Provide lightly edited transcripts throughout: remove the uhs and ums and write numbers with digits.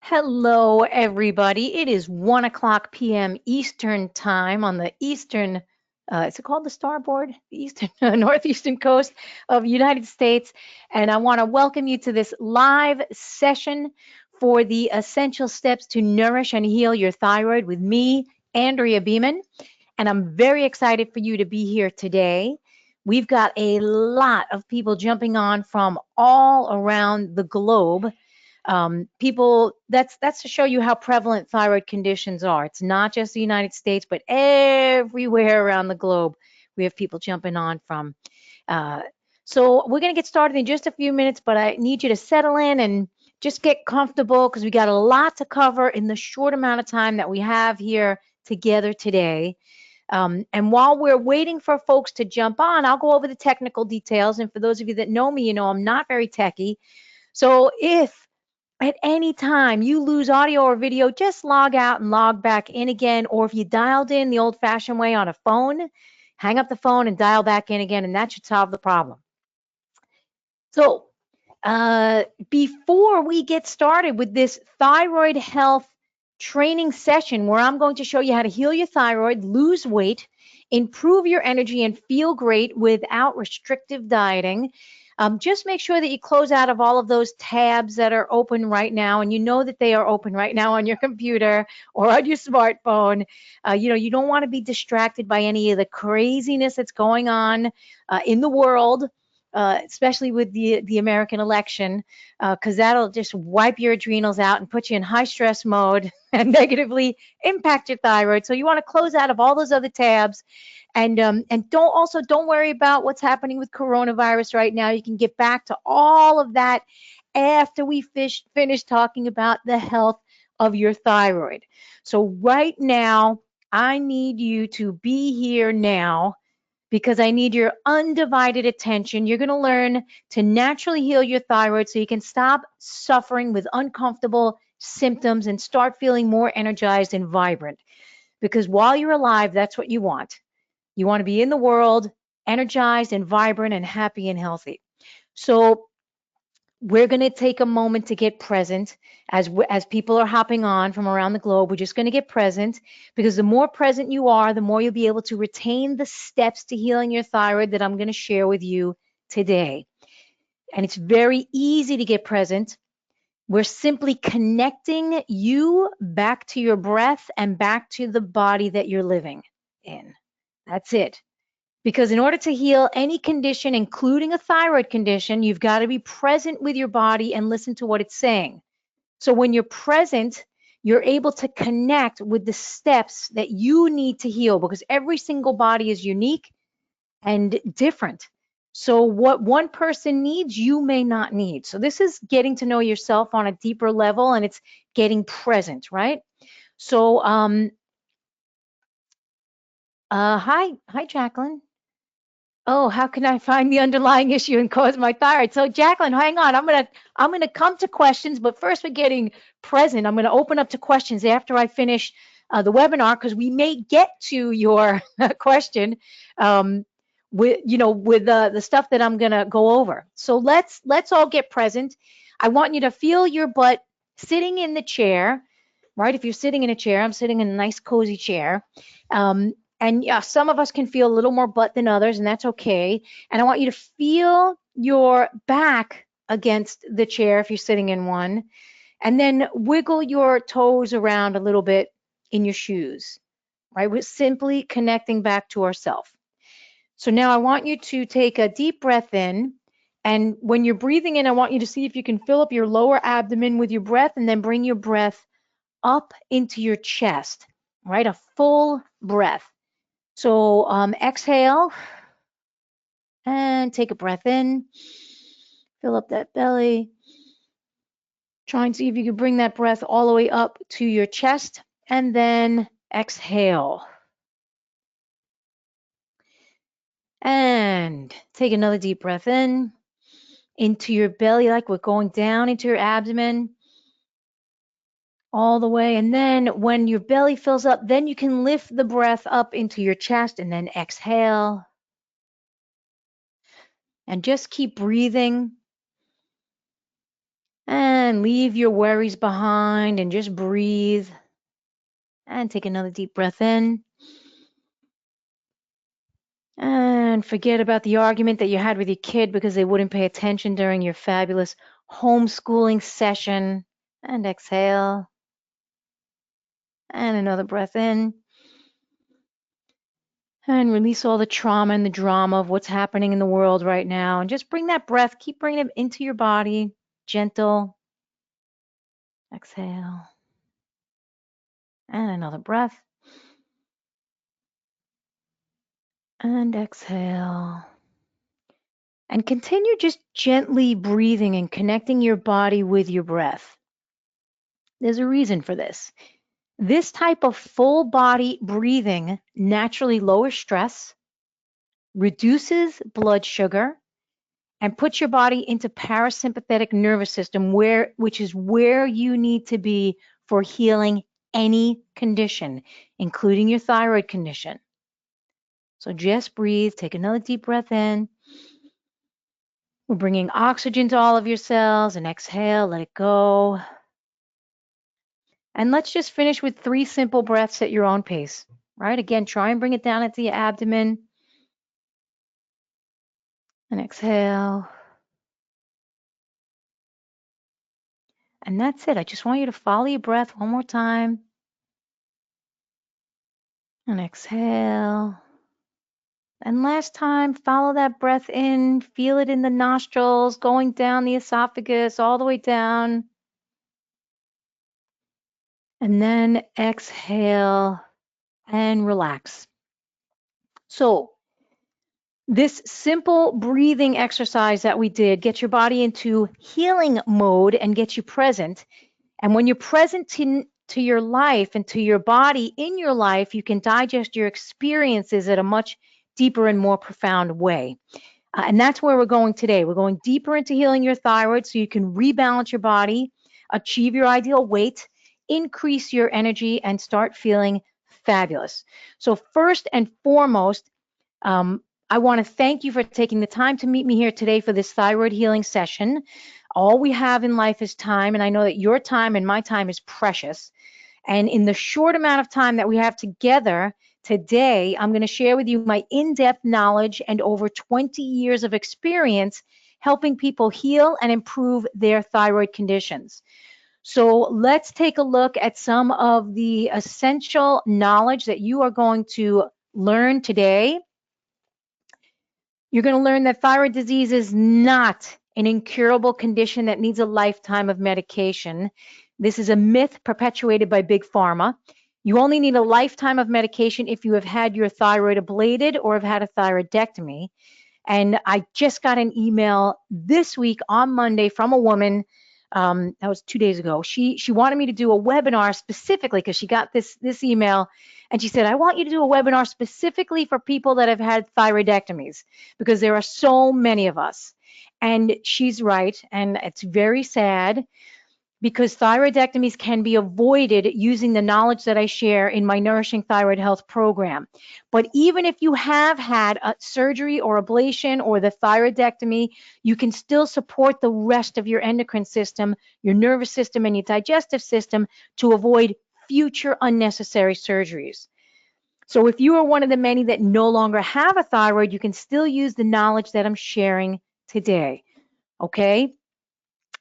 Hello, everybody. It is 1 o'clock p.m. Eastern time on the Eastern, is it called the Starboard? The Eastern, Northeastern coast of the United States. And I want to welcome you to this live session for the essential steps to nourish and heal your thyroid with me, Andrea Beeman. And I'm very excited for you to be here today. We've got a lot of people jumping on from all around the globe. People, that's to show you how prevalent thyroid conditions are. It's not just the United States, but everywhere around the globe. We have people jumping on from. Uh, so we're going to get started in just a few minutes, but I need you to settle in and just get comfortable because we got a lot to cover in the short amount of time that we have here together today. And while we're waiting for folks to jump on, I'll go over the technical details. And for those of you that know me, you know I'm not very techy. So if at any time you lose audio or video, just log out and log back in again. Or if you dialed in the old fashioned way on a phone, hang up the phone and dial back in again, and that should solve the problem. So, before we get started with this thyroid health training session, where I'm going to show you how to heal your thyroid, lose weight, improve your energy, and feel great without restrictive dieting, just make sure that you close out of all of those tabs that are open right now, and you know that they are open right now on your computer or on your smartphone. You don't want to be distracted by any of the craziness that's going on in the world. Especially with the American election, because that'll just wipe your adrenals out and put you in high stress mode and negatively impact your thyroid. So you want to close out of all those other tabs, and don't worry about what's happening with coronavirus right now. You can get back to all of that after we finish talking about the health of your thyroid. So right now, I need you to be here now because I need your undivided attention. You're going to learn to naturally heal your thyroid so you can stop suffering with uncomfortable symptoms and start feeling more energized and vibrant. Because while you're alive, that's what you want. You want to be in the world, energized and vibrant and happy and healthy. So we're going to take a moment to get present as people are hopping on from around the globe. We're just going to get present because the more present you are, the more you'll be able to retain the steps to healing your thyroid that I'm going to share with you today. And it's very easy to get present. We're simply connecting you back to your breath and back to the body that you're living in. That's it. Because in order to heal any condition, including a thyroid condition, you've got to be present with your body and listen to what it's saying. So when you're present, you're able to connect with the steps that you need to heal because every single body is unique and different. So what one person needs, you may not need. So this is getting to know yourself on a deeper level, and it's getting present, right? So, hi, Jacqueline. Oh, how can I find the underlying issue and cause my thyroid? So, Jacqueline, hang on. I'm gonna come to questions, but first we're getting present. I'm gonna open up to questions after I finish the webinar because we may get to your question with the stuff that I'm gonna go over. So let's all get present. I want you to feel your butt sitting in the chair, right? If you're sitting in a chair, I'm sitting in a nice cozy chair. And yeah, some of us can feel a little more butt than others, and that's okay. And I want you to feel your back against the chair if you're sitting in one, and then wiggle your toes around a little bit in your shoes, right? We're simply connecting back to ourselves. So now I want you to take a deep breath in. And when you're breathing in, I want you to see if you can fill up your lower abdomen with your breath and then bring your breath up into your chest, right? A full breath. So exhale and take a breath in. Fill up that belly. Try and see if you can bring that breath all the way up to your chest and then exhale. And take another deep breath in into your belly like we're going down into your abdomen all the way. And then when your belly fills up, then you can lift the breath up into your chest and then exhale. And just keep breathing And leave your worries behind and just breathe. And take another deep breath in. And forget about the argument that you had with your kid because they wouldn't pay attention during your fabulous homeschooling session. And exhale. And another breath in. And release all the trauma and the drama of what's happening in the world right now. And just bring that breath, keep bringing it into your body. Gentle. Exhale. And another breath. And exhale. And continue just gently breathing and connecting your body with your breath. There's a reason for this. This type of full body breathing naturally lowers stress, reduces blood sugar, and puts your body into parasympathetic nervous system, which is where you need to be for healing any condition, including your thyroid condition. So just breathe, take another deep breath in. We're bringing oxygen to all of your cells, and exhale, let it go. And let's just finish with 3 simple breaths at your own pace, right? Again, try and bring it down into your abdomen. And exhale. And that's it. I just want you to follow your breath one more time. And exhale. And last time, follow that breath in, feel it in the nostrils, going down the esophagus, all the way down. And then exhale and relax. So, this simple breathing exercise that we did gets your body into healing mode and gets you present. And when you're present to your life and to your body in your life, you can digest your experiences at a much deeper and more profound way. And that's where we're going today. We're going deeper into healing your thyroid so you can rebalance your body, achieve your ideal weight, increase your energy, and start feeling fabulous. So first and foremost, I want to thank you for taking the time to meet me here today for this thyroid healing session. All we have in life is time, and I know that your time and my time is precious. And in the short amount of time that we have together today, I'm going to share with you my in-depth knowledge and over 20 years of experience helping people heal and improve their thyroid conditions. So let's take a look at some of the essential knowledge that you are going to learn today. You're going to learn that thyroid disease is not an incurable condition that needs a lifetime of medication. This is a myth perpetuated by Big Pharma. You only need a lifetime of medication if you have had your thyroid ablated or have had a thyroidectomy. And I just got an email this week on Monday from a woman. That was 2 days ago. She wanted me to do a webinar specifically because she got this email, and she said, I want you to do a webinar specifically for people that have had thyroidectomies because there are so many of us. And she's right, and it's very sad because thyroidectomies can be avoided using the knowledge that I share in my Nourishing Thyroid Health program. But even if you have had a surgery or ablation or the thyroidectomy, you can still support the rest of your endocrine system, your nervous system, and your digestive system to avoid future unnecessary surgeries. So if you are one of the many that no longer have a thyroid, you can still use the knowledge that I'm sharing today. Okay?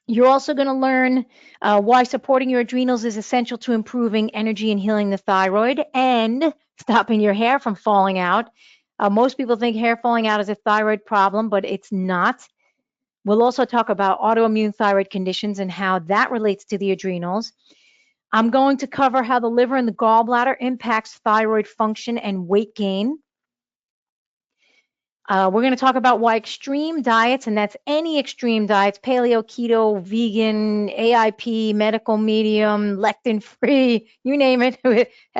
You're also going to learn why supporting your adrenals is essential to improving energy and healing the thyroid and stopping your hair from falling out. Most people think hair falling out is a thyroid problem, but it's not. We'll also talk about autoimmune thyroid conditions and how that relates to the adrenals. I'm going to cover how the liver and the gallbladder impacts thyroid function and weight gain. We're going to talk about why extreme diets, and that's any extreme diets, paleo, keto, vegan, AIP, medical medium, lectin-free, you name it.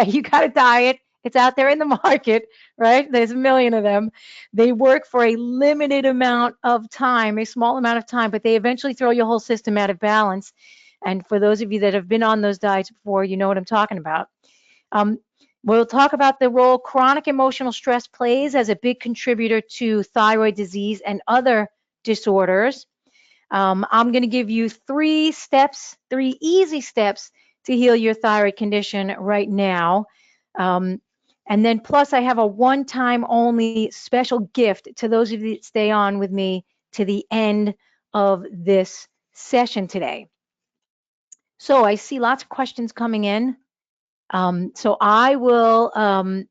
You got a diet. It's out there in the market, right? There's a million of them. They work for a limited amount of time, a small amount of time, but they eventually throw your whole system out of balance. And for those of you that have been on those diets before, you know what I'm talking about. We'll talk about the role chronic emotional stress plays as a big contributor to thyroid disease and other disorders. I'm going to give you 3 steps, 3 easy steps to heal your thyroid condition right now. And then plus I have a one-time only special gift to those of you that stay on with me to the end of this session today. So I see lots of questions coming in. So oh,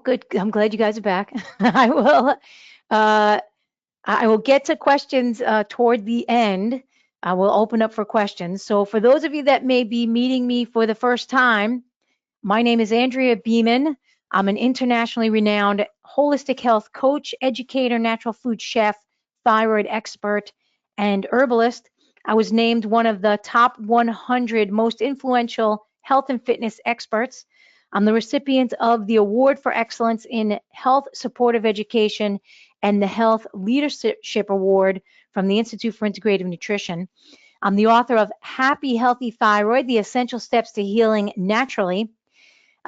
good. I'm glad you guys are back. Uh, I will get to questions toward the end. I will open up for questions. So for those of you that may be meeting me for the first time, my name is Andrea Beeman. I'm an internationally renowned holistic health coach, educator, natural food chef, thyroid expert, and herbalist. I was named one of the top 100 most influential health and fitness experts. I'm the recipient of the Award for Excellence in Health Supportive Education and the Health Leadership Award from the Institute for Integrative Nutrition. I'm the author of Happy Healthy Thyroid, The Essential Steps to Healing Naturally.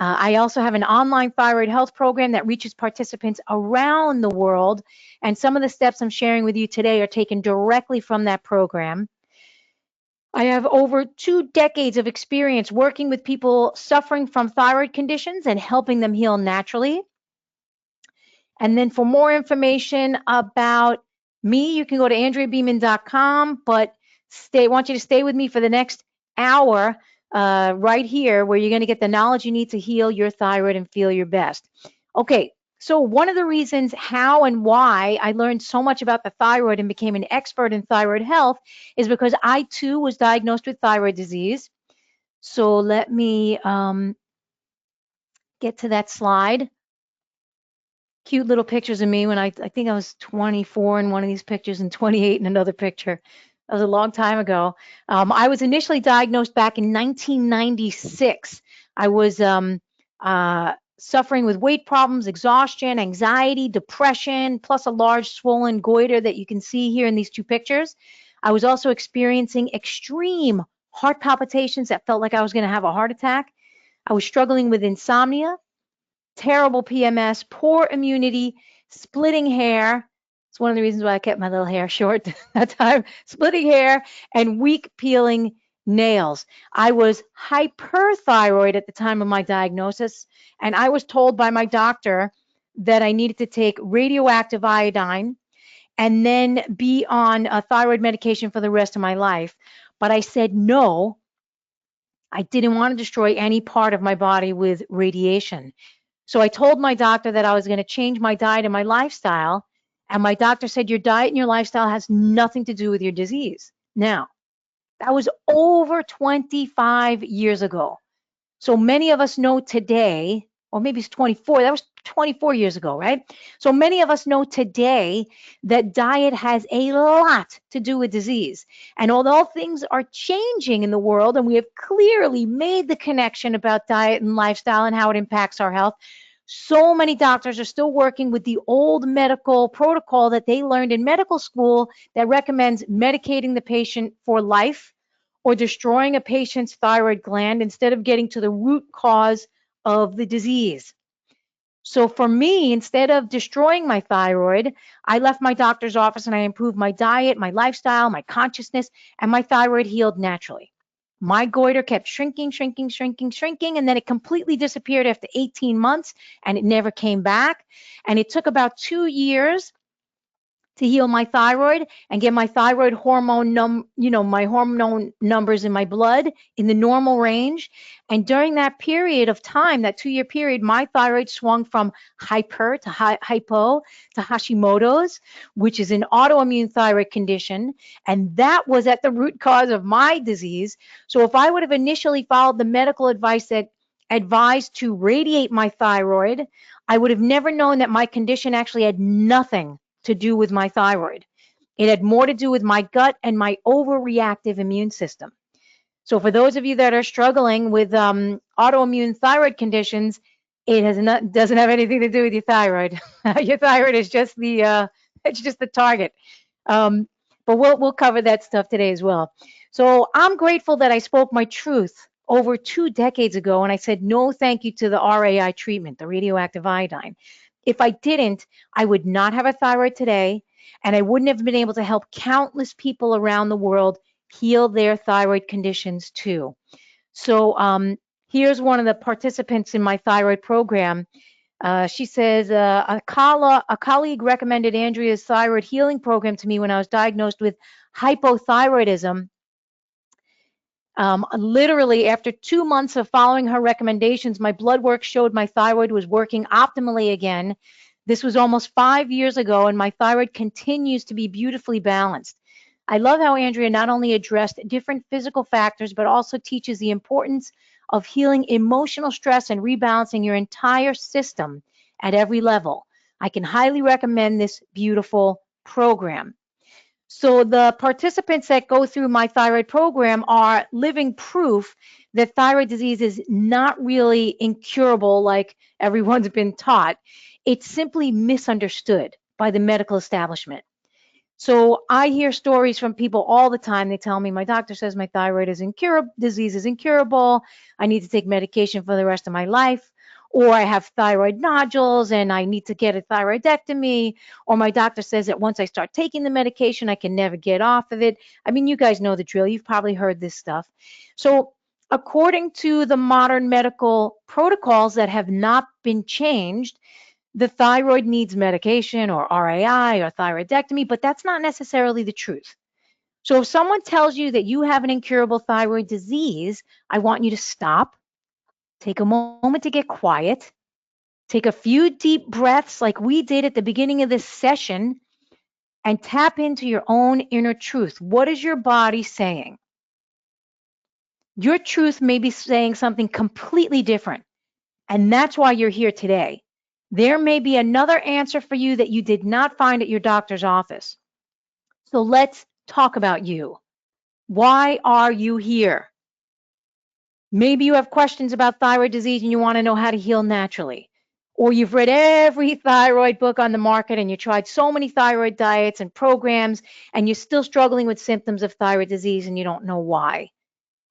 I also have an online thyroid health program that reaches participants around the world, and some of the steps I'm sharing with you today are taken directly from that program. I have over 2 decades of experience working with people suffering from thyroid conditions and helping them heal naturally. And then for more information about me, you can go to andreabeeman.com, but I want you to stay with me for the next hour right here, where you're going to get the knowledge you need to heal your thyroid and feel your best. Okay, so one of the reasons how and why I learned so much about the thyroid and became an expert in thyroid health is because I too was diagnosed with thyroid disease. So let me get to that slide. Cute little pictures of me when I think I was 24 in one of these pictures and 28 in another picture. That was a long time ago. I was initially diagnosed back in 1996. I was suffering with weight problems, exhaustion, anxiety, depression, plus a large swollen goiter that you can see here in these 2 pictures. I was also experiencing extreme heart palpitations that felt like I was going to have a heart attack. I was struggling with insomnia, terrible PMS, poor immunity, splitting hair. It's one of the reasons why I kept my little hair short that time. Splitting hair and weak peeling nails. I was hyperthyroid at the time of my diagnosis, and I was told by my doctor that I needed to take radioactive iodine and then be on a thyroid medication for the rest of my life. But I said no. I didn't want to destroy any part of my body with radiation. So I told my doctor that I was going to change my diet and my lifestyle. And my doctor said, your diet and your lifestyle has nothing to do with your disease. Now, that was over 25 years ago. So many of us know today, or maybe it's 24, that was 24 years ago, right? So many of us know today that diet has a lot to do with disease. And although things are changing in the world, and we have clearly made the connection about diet and lifestyle and how it impacts our health, so many doctors are still working with the old medical protocol that they learned in medical school that recommends medicating the patient for life or destroying a patient's thyroid gland instead of getting to the root cause of the disease. So for me, instead of destroying my thyroid, I left my doctor's office and I improved my diet, my lifestyle, my consciousness, and my thyroid healed naturally. My goiter kept shrinking, and then it completely disappeared after 18 months and it never came back. And it took about 2 years to heal my thyroid and get my thyroid hormone my hormone numbers in my blood in the normal range. And during that period of time, that 2-year period, my thyroid swung from hyper to hypo to Hashimoto's, which is an autoimmune thyroid condition. And that was at the root cause of my disease. So if I would have initially followed the medical advice that advised to radiate my thyroid, I would have never known that my condition actually had nothing to do with my thyroid. It had more to do with my gut and my overreactive immune system. So for those of you that are struggling with autoimmune thyroid conditions, it doesn't have anything to do with your thyroid. Your thyroid is just it's just the target. But we'll cover that stuff today as well. So I'm grateful that I spoke my truth over 2 decades ago, and I said no thank you to the RAI treatment, the radioactive iodine. If I didn't, I would not have a thyroid today, and I wouldn't have been able to help countless people around the world heal their thyroid conditions too. So here's one of the participants in my thyroid program. She says, a colleague recommended Andrea's thyroid healing program to me when I was diagnosed with hypothyroidism. Literally, after 2 months of following her recommendations, my blood work showed my thyroid was working optimally again. This was almost 5 years ago, and my thyroid continues to be beautifully balanced. I love how Andrea not only addressed different physical factors, but also teaches the importance of healing emotional stress and rebalancing your entire system at every level. I can highly recommend this beautiful program. So the participants that go through my thyroid program are living proof that thyroid disease is not really incurable like everyone's been taught. It's simply misunderstood by the medical establishment. So I hear stories from people all the time. They tell me my doctor says my thyroid is incurable, disease is incurable. I need to take medication for the rest of my life. Or I have thyroid nodules and I need to get a thyroidectomy. Or my doctor says that once I start taking the medication, I can never get off of it. I mean, you guys know the drill. You've probably heard this stuff. So according to the modern medical protocols that have not been changed, the thyroid needs medication or RAI or thyroidectomy, but that's not necessarily the truth. So if someone tells you that you have an incurable thyroid disease, I want you to stop, take a moment to get quiet, take a few deep breaths like we did at the beginning of this session, and tap into your own inner truth. What is your body saying? Your truth may be saying something completely different. And that's why you're here today. There may be another answer for you that you did not find at your doctor's office. So let's talk about you. Why are you here? Maybe you have questions about thyroid disease and you want to know how to heal naturally. Or you've read every thyroid book on the market and you tried so many thyroid diets and programs and you're still struggling with symptoms of thyroid disease and you don't know why.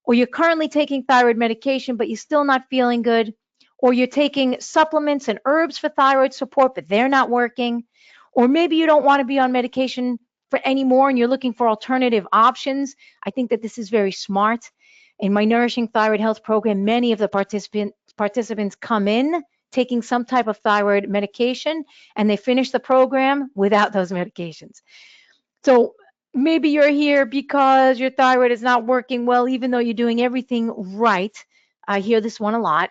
Or you're currently taking thyroid medication, but you're still not feeling good. Or you're taking supplements and herbs for thyroid support, but they're not working. Or maybe you don't want to be on medication for anymore and you're looking for alternative options. I think that this is very smart. In my Nourishing Thyroid Health program, many of the participants come in taking some type of thyroid medication and they finish the program without those medications. So maybe you're here because your thyroid is not working well, even though you're doing everything right. I hear this one a lot.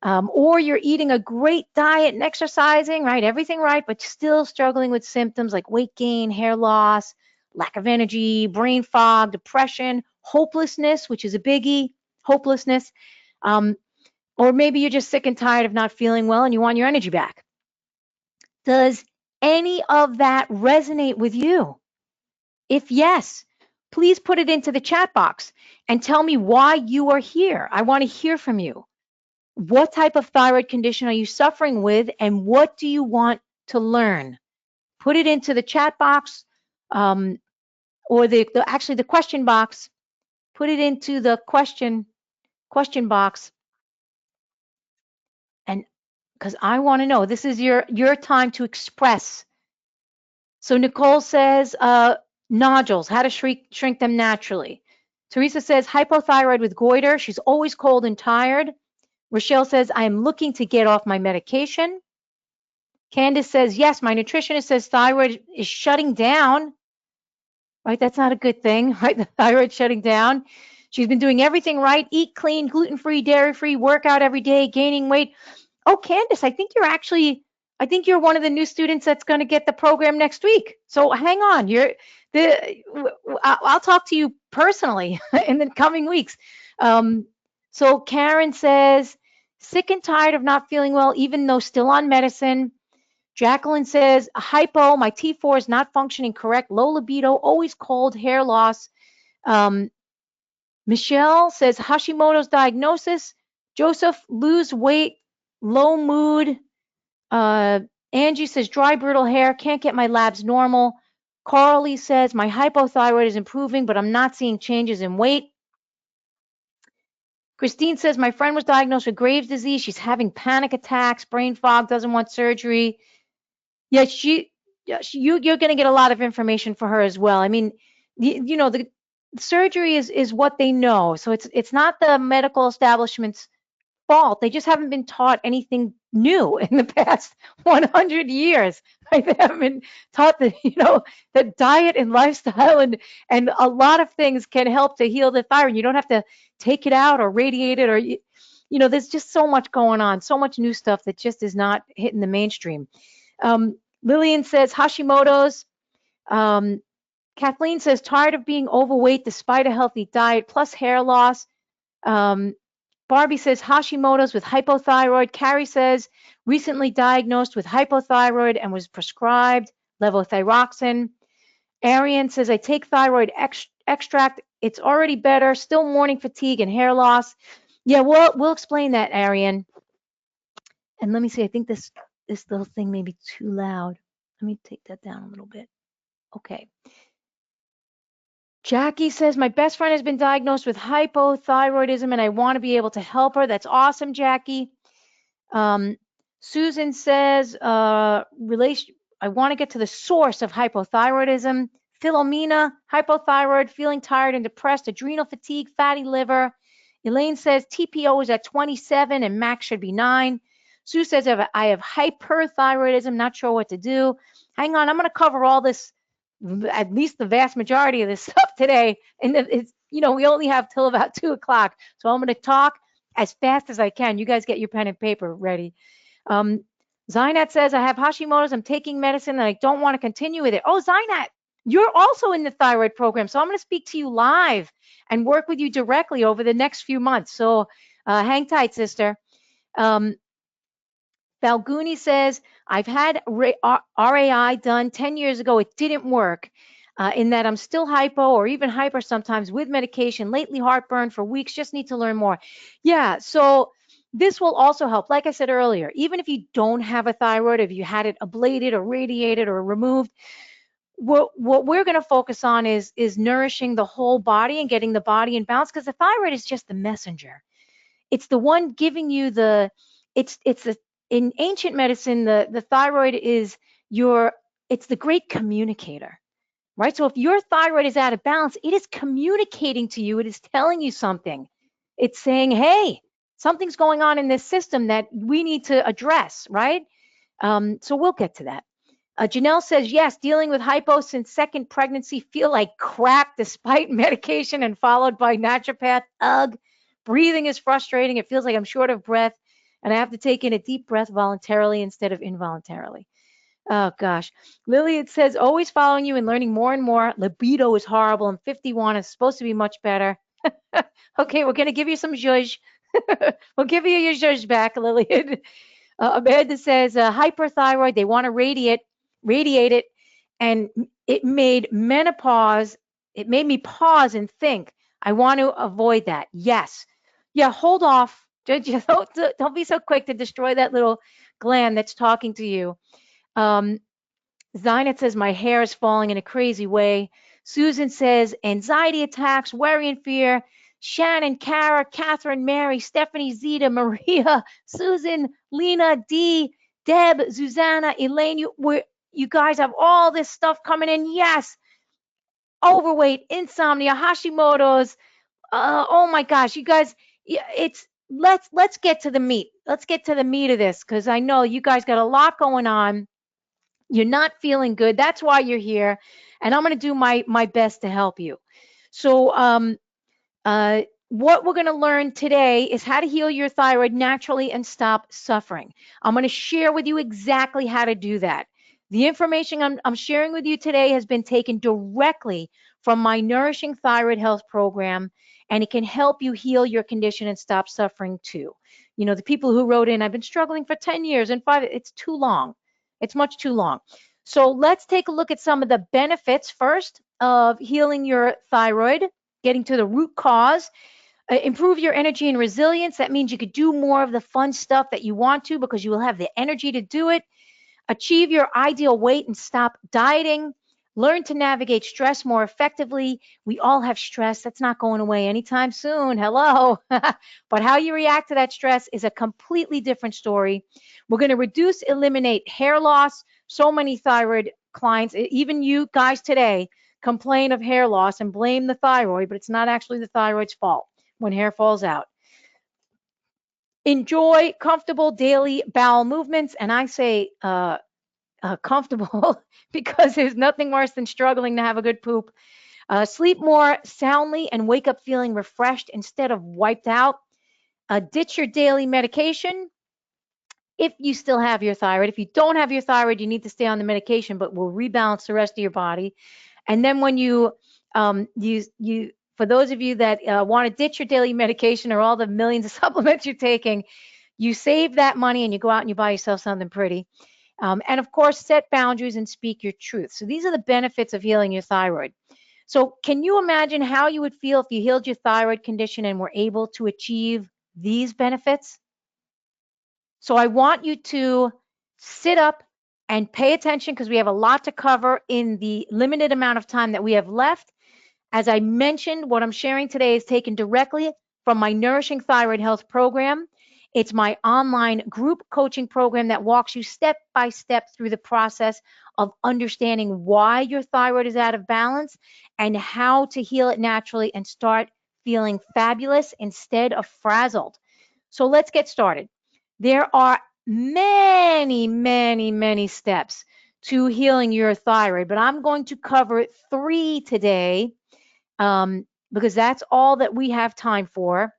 Or you're eating a great diet and exercising, right? Everything right, but still struggling with symptoms like weight gain, hair loss, lack of energy, brain fog, depression, hopelessness, which is a biggie, hopelessness. Or maybe you're just sick and tired of not feeling well and you want your energy back. Does any of that resonate with you? If yes, please put it into the chat box and tell me why you are here. I want to hear from you. What type of thyroid condition are you suffering with and what do you want to learn? Put it into the chat box or actually the question box. Put it into the question box, and because I want to know, this is your time to express. So Nicole says nodules, how to shrink them naturally. Teresa says hypothyroid with goiter. She's always cold and tired. Rochelle says I am looking to get off my medication. Candace says yes, my nutritionist says thyroid is shutting down. Right, that's not a good thing, right? The thyroid shutting down. She's been doing everything right, eat clean, gluten-free, dairy-free, work out every day, gaining weight. Oh, Candace, I think you're one of the new students that's going to get the program next week. So hang on, I'll talk to you personally in the coming weeks. So Karen says, sick and tired of not feeling well, even though still on medicine. Jacqueline says, hypo, my T4 is not functioning correct, low libido, always cold, hair loss. Michelle says, Hashimoto's diagnosis. Joseph, lose weight, low mood. Angie says, dry, brittle hair, can't get my labs normal. Carly says, my hypothyroid is improving, but I'm not seeing changes in weight. Christine says, my friend was diagnosed with Graves' disease. She's having panic attacks, brain fog, doesn't want surgery. Yeah, you're going to get a lot of information for her as well. I mean, the surgery is what they know, so it's not the medical establishment's fault. They just haven't been taught anything new in the past 100 years. Right? They haven't been taught that that diet and lifestyle and a lot of things can help to heal the thyroid. You don't have to take it out or radiate it, or there's just so much going on, so much new stuff that just is not hitting the mainstream. Lillian says Hashimoto's. Kathleen says tired of being overweight despite a healthy diet plus hair loss. Barbie says Hashimoto's with hypothyroid. Carrie says recently diagnosed with hypothyroid and was prescribed levothyroxine. Arian says I take thyroid extract. It's already better. Still morning fatigue and hair loss. Yeah, we'll explain that, Arian. And let me see. I think this little thing may be too loud. Let me take that down a little bit. Okay. Jackie says, my best friend has been diagnosed with hypothyroidism and I want to be able to help her. That's awesome, Jackie. Susan says, I want to get to the source of hypothyroidism. Philomena, hypothyroid, feeling tired and depressed, adrenal fatigue, fatty liver. Elaine says, TPO is at 27 and max should be 9. Sue says, I have hyperthyroidism, not sure what to do. Hang on, I'm going to cover all this, at least the vast majority of this stuff today. And it's, we only have till about 2 o'clock. So I'm going to talk as fast as I can. You guys get your pen and paper ready. Zynat says, I have Hashimoto's. I'm taking medicine and I don't want to continue with it. Oh, Zynat, you're also in the thyroid program. So I'm going to speak to you live and work with you directly over the next few months. So hang tight, sister. Falguni says, I've had RAI done 10 years ago. It didn't work in that I'm still hypo or even hyper sometimes with medication. Lately heartburn for weeks. Just need to learn more. Yeah, so this will also help. Like I said earlier, even if you don't have a thyroid, if you had it ablated or radiated or removed, what we're going to focus on is nourishing the whole body and getting the body in balance, because the thyroid is just the messenger. It's the one giving you in ancient medicine, the thyroid is it's the great communicator, right? So if your thyroid is out of balance, it is communicating to you. It is telling you something. It's saying, hey, something's going on in this system that we need to address, right? So we'll get to that. Janelle says, yes, dealing with hypo since second pregnancy, feel like crap despite medication and followed by naturopath. Ugh. Breathing is frustrating. It feels like I'm short of breath and I have to take in a deep breath voluntarily instead of involuntarily. Oh, gosh. Lily, it says, always following you and learning more and more. Libido is horrible. I'm 51. It's supposed to be much better. Okay, we're going to give you some zhuzh. We'll give you your zhuzh back, Lily. Amanda says, hyperthyroid, they want to radiate it, and it made menopause. It made me pause and think, I want to avoid that. Yes. Yeah, hold off. Don't be so quick to destroy that little gland that's talking to you. Zynet says, my hair is falling in a crazy way. Susan says, anxiety attacks, worry and fear. Shannon, Kara, Catherine, Mary, Stephanie, Zita, Maria, Susan, Lena, Dee, Deb, Susanna, Elaine, you guys have all this stuff coming in. Yes. Overweight, insomnia, Hashimoto's. Oh my gosh, you guys, let's get to the meat. Let's get to the meat of this, because I know you guys got a lot going on. You're not feeling good. That's why you're here. And I'm going to do my best to help you. So what we're going to learn today is how to heal your thyroid naturally and stop suffering. I'm going to share with you exactly how to do that. The information I'm sharing with you today has been taken directly from my Nourishing Thyroid Health program, and it can help you heal your condition and stop suffering too. The people who wrote in, I've been struggling for 10 years and 5, it's too long. It's much too long. So let's take a look at some of the benefits first of healing your thyroid, getting to the root cause. Improve your energy and resilience. That means you could do more of the fun stuff that you want to because you will have the energy to do it. Achieve your ideal weight and stop dieting. Learn to navigate stress more effectively. We all have stress. That's not going away anytime soon. Hello. But how you react to that stress is a completely different story. We're going to eliminate hair loss. So many thyroid clients, even you guys today, complain of hair loss and blame the thyroid, but it's not actually the thyroid's fault when hair falls out. Enjoy comfortable daily bowel movements. And I say comfortable because there's nothing worse than struggling to have a good poop. Sleep more soundly and wake up feeling refreshed instead of wiped out. Ditch your daily medication if you still have your thyroid. If you don't have your thyroid, you need to stay on the medication, but will rebalance the rest of your body. And then when for those of you that want to ditch your daily medication or all the millions of supplements you're taking, you save that money and you go out and you buy yourself something pretty. And of course, set boundaries and speak your truth. So these are the benefits of healing your thyroid. So can you imagine how you would feel if you healed your thyroid condition and were able to achieve these benefits? So I want you to sit up and pay attention because we have a lot to cover in the limited amount of time that we have left. As I mentioned, what I'm sharing today is taken directly from my Nourishing Thyroid Health program. It's my online group coaching program that walks you step by step through the process of understanding why your thyroid is out of balance and how to heal it naturally and start feeling fabulous instead of frazzled. So let's get started. There are many, many, many steps to healing your thyroid, but I'm going to cover 3 today because that's all that we have time for.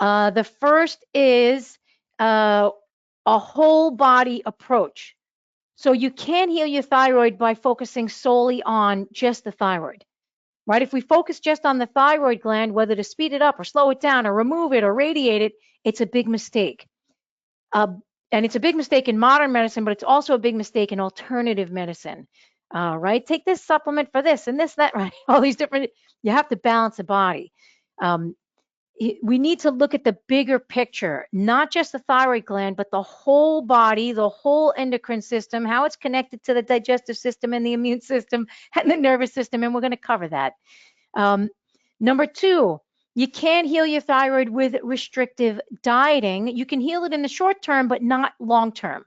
The first is a whole body approach. So you can't heal your thyroid by focusing solely on just the thyroid, right? If we focus just on the thyroid gland, whether to speed it up or slow it down or remove it or radiate it, it's a big mistake. And it's a big mistake in modern medicine, but it's also a big mistake in alternative medicine, right? Take this supplement for this and this, that, right? All these different, you have to balance the body. We need to look at the bigger picture, not just the thyroid gland, but the whole body, the whole endocrine system, how it's connected to the digestive system and the immune system and the nervous system. And we're going to cover that. Number 2, you can't heal your thyroid with restrictive dieting. You can heal it in the short term, but not long term,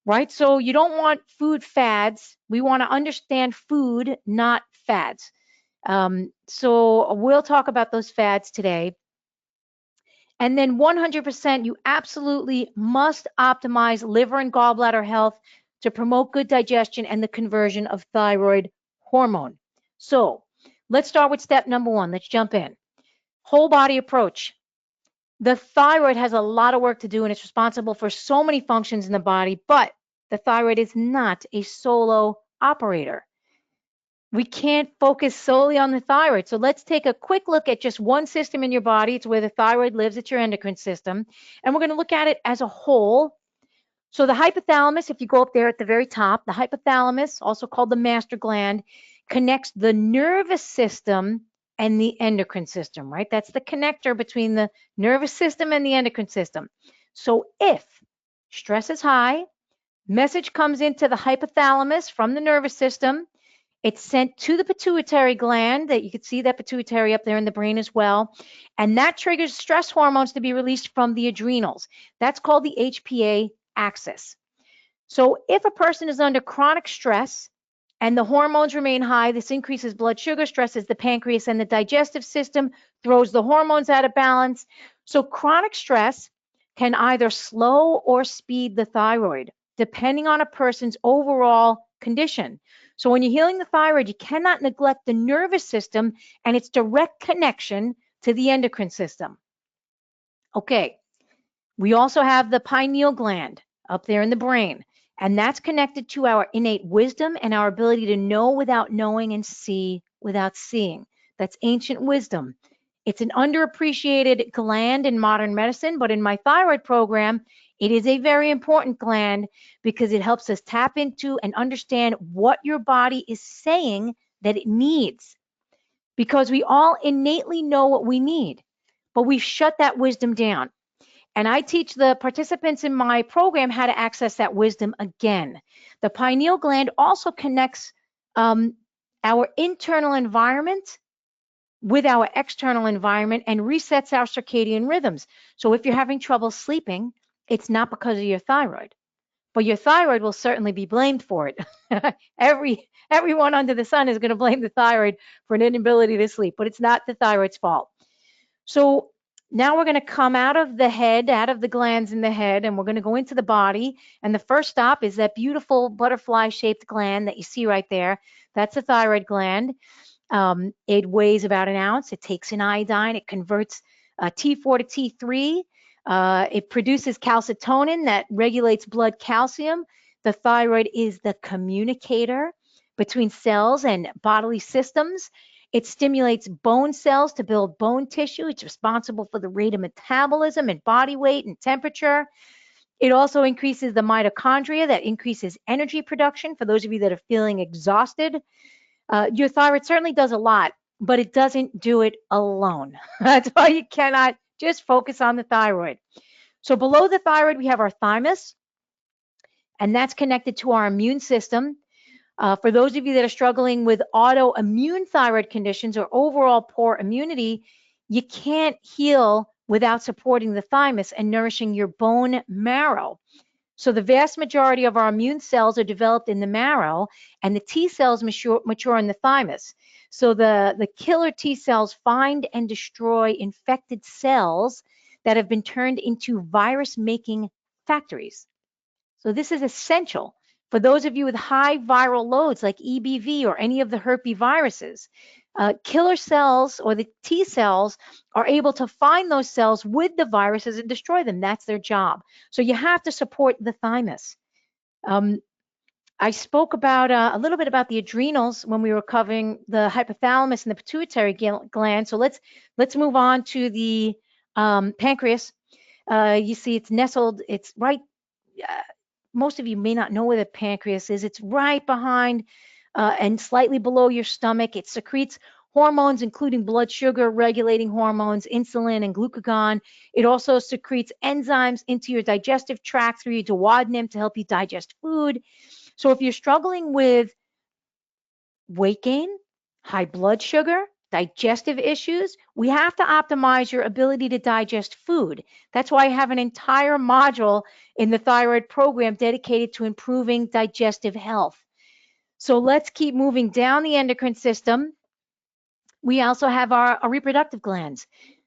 right? So you don't want food fads. We want to understand food, not fads. So we'll talk about those fads today. And then 100%, you absolutely must optimize liver and gallbladder health to promote good digestion and the conversion of thyroid hormone. So let's start with step number 1. Let's jump in. Whole body approach. The thyroid has a lot of work to do and it's responsible for so many functions in the body, but the thyroid is not a solo operator. We can't focus solely on the thyroid. So let's take a quick look at just one system in your body. It's where the thyroid lives. It's your endocrine system. And we're going to look at it as a whole. So the hypothalamus, if you go up there at the very top, the hypothalamus, also called the master gland, connects the nervous system and the endocrine system, right? That's the connector between the nervous system and the endocrine system. So if stress is high, message comes into the hypothalamus from the nervous system. It's sent to the pituitary gland, that you can see that pituitary up there in the brain as well. And that triggers stress hormones to be released from the adrenals. That's called the HPA axis. So if a person is under chronic stress and the hormones remain high, this increases blood sugar, stresses the pancreas and the digestive system, throws the hormones out of balance. So chronic stress can either slow or speed the thyroid, depending on a person's overall condition. So when you're healing the thyroid, you cannot neglect the nervous system and its direct connection to the endocrine system. Okay, we also have the pineal gland up there in the brain, and that's connected to our innate wisdom and our ability to know without knowing and see without seeing. That's ancient wisdom. It's an underappreciated gland in modern medicine, but in my thyroid program, it is a very important gland because it helps us tap into and understand what your body is saying that it needs. Because we all innately know what we need, but we've shut that wisdom down. And I teach the participants in my program how to access that wisdom again. The pineal gland also connects our internal environment with our external environment and resets our circadian rhythms. So if you're having trouble sleeping, it's not because of your thyroid, but your thyroid will certainly be blamed for it. Everyone under the sun is going to blame the thyroid for an inability to sleep, but it's not the thyroid's fault. So now we're going to come out of the head, out of the glands in the head, and we're going to go into the body. And the first stop is that beautiful butterfly-shaped gland that you see right there. That's the thyroid gland. It weighs about an ounce. It takes in iodine. It converts T4 to T3. It produces calcitonin that regulates blood calcium. The thyroid is the communicator between cells and bodily systems. It stimulates bone cells to build bone tissue. It's responsible for the rate of metabolism and body weight and temperature. It also increases the mitochondria that increases energy production for those of you that are feeling exhausted. Your thyroid certainly does a lot, but it doesn't do it alone. That's why you cannot just focus on the thyroid. So below the thyroid, we have our thymus, and that's connected to our immune system. For those of you that are struggling with autoimmune thyroid conditions or overall poor immunity, you can't heal without supporting the thymus and nourishing your bone marrow. So the vast majority of our immune cells are developed in the marrow, and the T cells mature in the thymus. So the killer T cells find and destroy infected cells that have been turned into virus-making factories. So this is essential for those of you with high viral loads like EBV or any of the herpesviruses. Killer cells or the T cells are able to find those cells with the viruses and destroy them. That's their job. So you have to support the thymus. I spoke about a little bit about the adrenals when we were covering the hypothalamus and the pituitary gland. So let's move on to the pancreas. You see it's nestled, it's right, most of you may not know where the pancreas is. It's right behind and slightly below your stomach. It secretes hormones, including blood sugar regulating hormones, insulin and glucagon. It also secretes enzymes into your digestive tract through your duodenum to help you digest food. So if you're struggling with weight gain, high blood sugar, digestive issues, we have to optimize your ability to digest food. That's why I have an entire module in the thyroid program dedicated to improving digestive health. So let's keep moving down the endocrine system. We also have our reproductive glands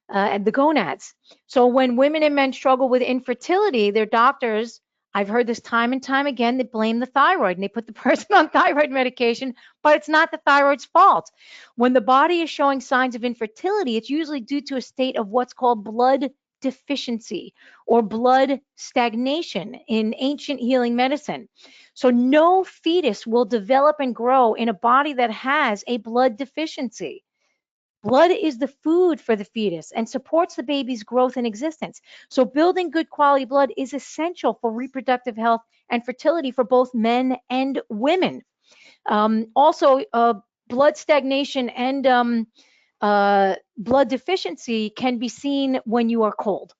and the gonads. So when women and men struggle with infertility, their doctors, I've heard this time and time again, they blame the thyroid and they put the person on thyroid medication, but it's not the thyroid's fault. When the body is showing signs of infertility, it's usually due to a state of what's called blood deficiency or blood stagnation in ancient healing medicine. So no fetus will develop and grow in a body that has a blood deficiency. Blood is the food for the fetus and supports the baby's growth and existence. So building good quality blood is essential for reproductive health and fertility for both men and women. Also, blood stagnation and blood deficiency can be seen when you are cold,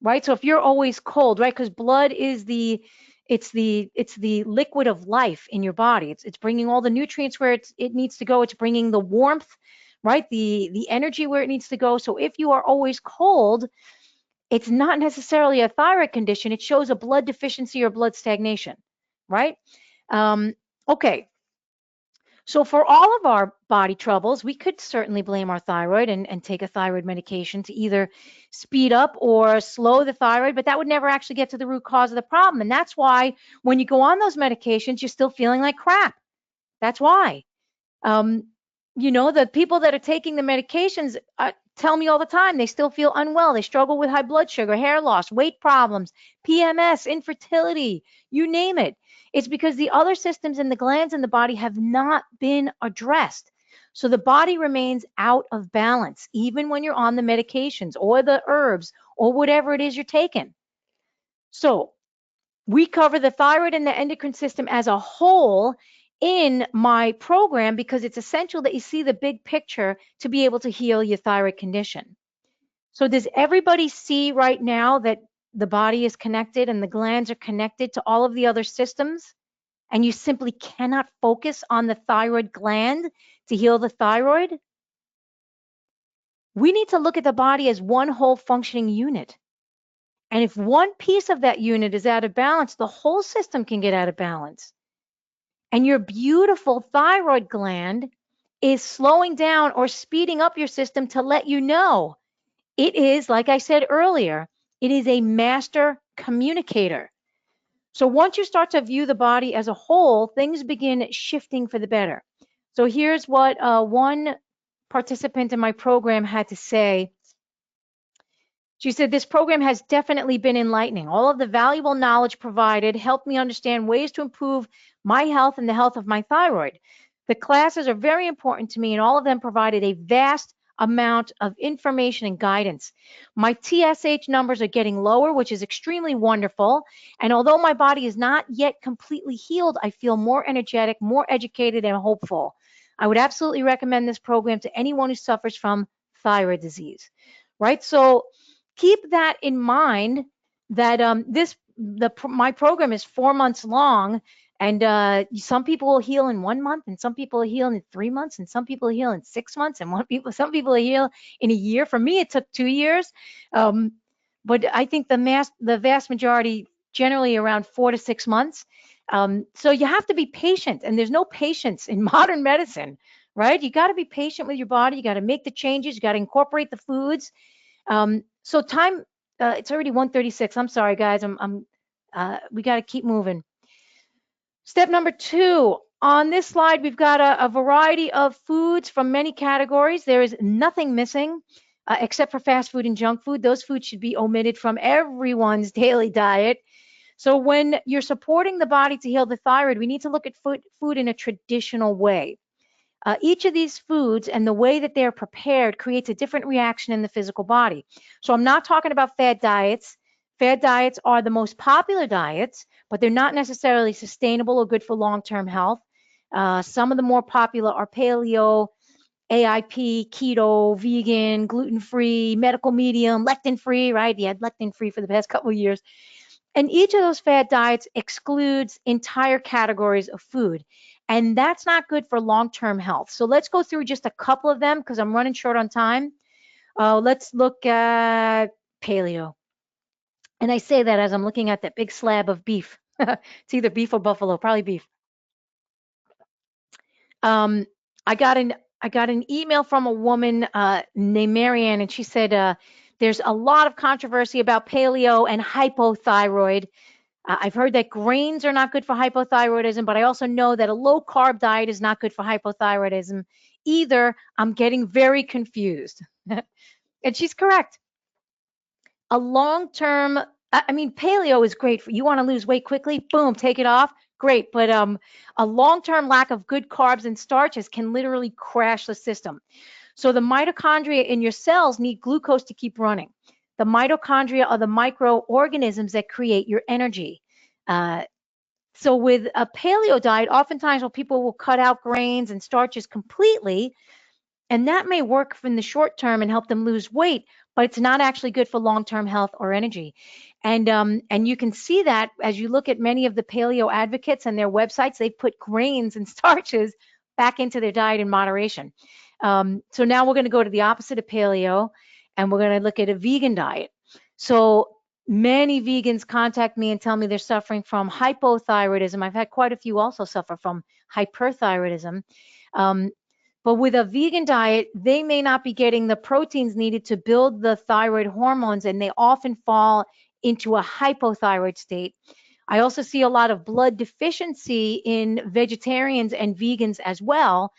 right? So if you're always cold, right? Because blood is it's the liquid of life in your body. It's bringing all the nutrients where it needs to go. It's bringing the warmth, right? The energy where it needs to go. So if you are always cold, it's not necessarily a thyroid condition. It shows a blood deficiency or blood stagnation, right? Okay. So for all of our body troubles, we could certainly blame our thyroid and take a thyroid medication to either speed up or slow the thyroid, but that would never actually get to the root cause of the problem. And that's why when you go on those medications, you're still feeling like crap. That's why. The people that are taking the medications tell me all the time they still feel unwell. They struggle with high blood sugar, hair loss, weight problems, PMS, infertility, you name it. It's because the other systems in the glands in the body have not been addressed. So the body remains out of balance, even when you're on the medications or the herbs or whatever it is you're taking. So we cover the thyroid and the endocrine system as a whole in my program because it's essential that you see the big picture to be able to heal your thyroid condition. So does everybody see right now that the body is connected and the glands are connected to all of the other systems? And you simply cannot focus on the thyroid gland to heal the thyroid? We need to look at the body as one whole functioning unit. And if one piece of that unit is out of balance, the whole system can get out of balance. And your beautiful thyroid gland is slowing down or speeding up your system to let you know. It is, like I said earlier, it is a master communicator. So once you start to view the body as a whole, things begin shifting for the better. So here's what one participant in my program had to say. She said, this program has definitely been enlightening. All of the valuable knowledge provided helped me understand ways to improve my health and the health of my thyroid. The classes are very important to me, and all of them provided a vast amount of information and guidance. My TSH numbers are getting lower, which is extremely wonderful. And although my body is not yet completely healed, I feel more energetic, more educated, and hopeful. I would absolutely recommend this program to anyone who suffers from thyroid disease, right? So keep that in mind that my program is 4 months long, and some people will heal in 1 month, and some people will heal in 3 months, and some people will heal in 6 months, and some people will heal in a year. For me, it took 2 years, but I think the vast majority generally around 4 to 6 months. So you have to be patient, and there's no patience in modern medicine, right? You got to be patient with your body. You got to make the changes. You got to incorporate the foods. So time, it's already 1:36. I'm sorry, guys. We got to keep moving. Step number 2. On this slide, we've got a variety of foods from many categories. There is nothing missing except for fast food and junk food. Those foods should be omitted from everyone's daily diet. So when you're supporting the body to heal the thyroid, we need to look at food in a traditional way. Each of these foods and the way that they're prepared creates a different reaction in the physical body. So I'm not talking about fad diets. Fad diets are the most popular diets, but they're not necessarily sustainable or good for long-term health. Some of the more popular are paleo, AIP, keto, vegan, gluten-free, medical medium, lectin-free, right? You had lectin-free for the past couple of years. And each of those fad diets excludes entire categories of food. And that's not good for long-term health. So let's go through just a couple of them because I'm running short on time. Let's look at paleo. And I say that as I'm looking at that big slab of beef. It's either beef or buffalo, probably beef. I got an email from a woman named Marianne, and she said there's a lot of controversy about paleo and hypothyroid. I've heard that grains are not good for hypothyroidism, but I also know that a low carb diet is not good for hypothyroidism either. I'm getting very confused. And she's correct. A long-term, I mean, paleo is great for you want to lose weight quickly, boom, take it off. Great, but a long-term lack of good carbs and starches can literally crash the system. So the mitochondria in your cells need glucose to keep running. The mitochondria are the microorganisms that create your energy. So with a paleo diet, oftentimes people will cut out grains and starches completely, and that may work in the short term and help them lose weight, but it's not actually good for long-term health or energy. And you can see that as you look at many of the paleo advocates and their websites, they put grains and starches back into their diet in moderation. So now we're going to go to the opposite of paleo, and we're going to look at a vegan diet. So many vegans contact me and tell me they're suffering from hypothyroidism. I've had quite a few also suffer from hyperthyroidism. But with a vegan diet, they may not be getting the proteins needed to build the thyroid hormones, and they often fall into a hypothyroid state. I also see a lot of blood deficiency in vegetarians and vegans as well.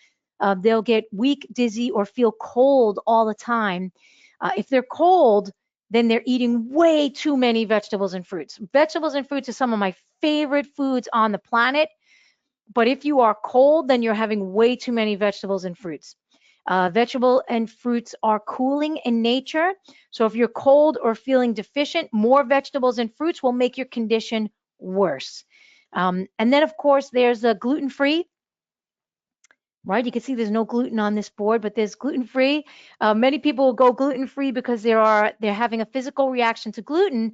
They'll get weak, dizzy, or feel cold all the time. If they're cold, then they're eating way too many vegetables and fruits. Vegetables and fruits are some of my favorite foods on the planet. But if you are cold, then you're having way too many vegetables and fruits. Vegetable and fruits are cooling in nature. So if you're cold or feeling deficient, more vegetables and fruits will make your condition worse. And then, of course, there's a gluten-free. right? You can see there's no gluten on this board, but there's gluten-free. Many people will go gluten-free because they're having a physical reaction to gluten,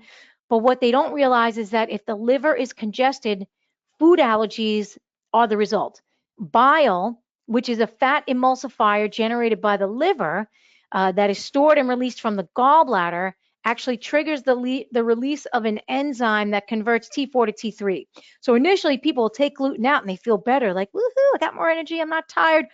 but what they don't realize is that if the liver is congested, food allergies are the result. Bile, which is a fat emulsifier generated by the liver that is stored and released from the gallbladder, actually triggers the release of an enzyme that converts T4 to T3. So initially, people will take gluten out and they feel better, like, woohoo, I got more energy, I'm not tired.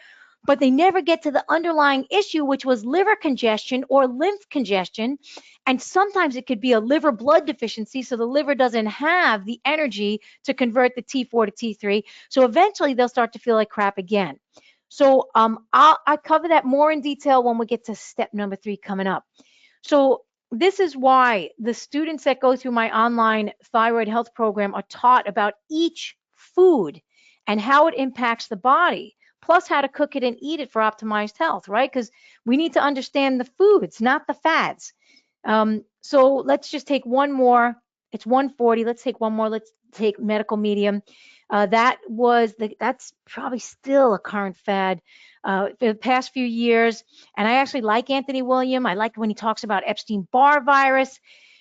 But they never get to the underlying issue, which was liver congestion or lymph congestion. And sometimes it could be a liver blood deficiency, so the liver doesn't have the energy to convert the T4 to T3. So eventually, they'll start to feel like crap again. So I'll cover that more in detail when we get to step number 3 coming up. So this is why the students that go through my online thyroid health program are taught about each food and how it impacts the body, plus how to cook it and eat it for optimized health, right? Because we need to understand the foods, not the fads. So let's just take one more. It's 1:40. Let's take one more. Let's take medical medium. That's probably still a current fad for the past few years. And I actually like Anthony William. I like when he talks about Epstein-Barr virus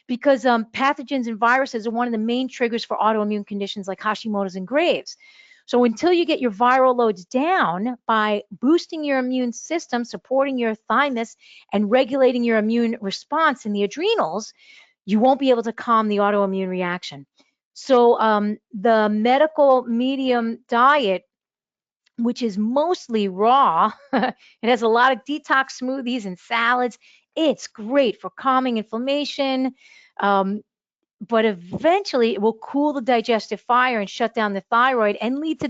because pathogens and viruses are one of the main triggers for autoimmune conditions like Hashimoto's and Graves. So until you get your viral loads down by boosting your immune system, supporting your thymus, and regulating your immune response in the adrenals, you won't be able to calm the autoimmune reaction. So the medical medium diet, which is mostly raw, it has a lot of detox smoothies and salads. It's great for calming inflammation. But eventually it will cool the digestive fire and shut down the thyroid and lead to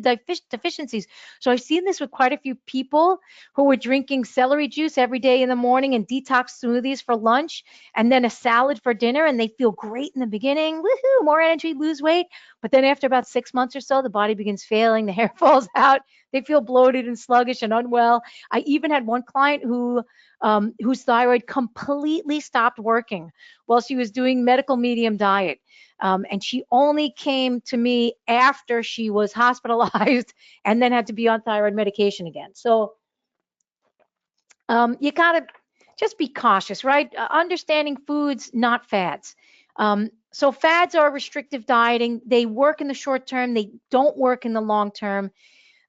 deficiencies. So I've seen this with quite a few people who were drinking celery juice every day in the morning and detox smoothies for lunch and then a salad for dinner, and they feel great in the beginning, woohoo, more energy, lose weight. But then after about 6 months or so, the body begins failing, the hair falls out, they feel bloated and sluggish and unwell. I even had one client whose thyroid completely stopped working while she was doing medical medium diet. And she only came to me after she was hospitalized and then had to be on thyroid medication again. So you got to just be cautious, right? Understanding foods, not fads. So fads are restrictive dieting. They work in the short term. They don't work in the long term.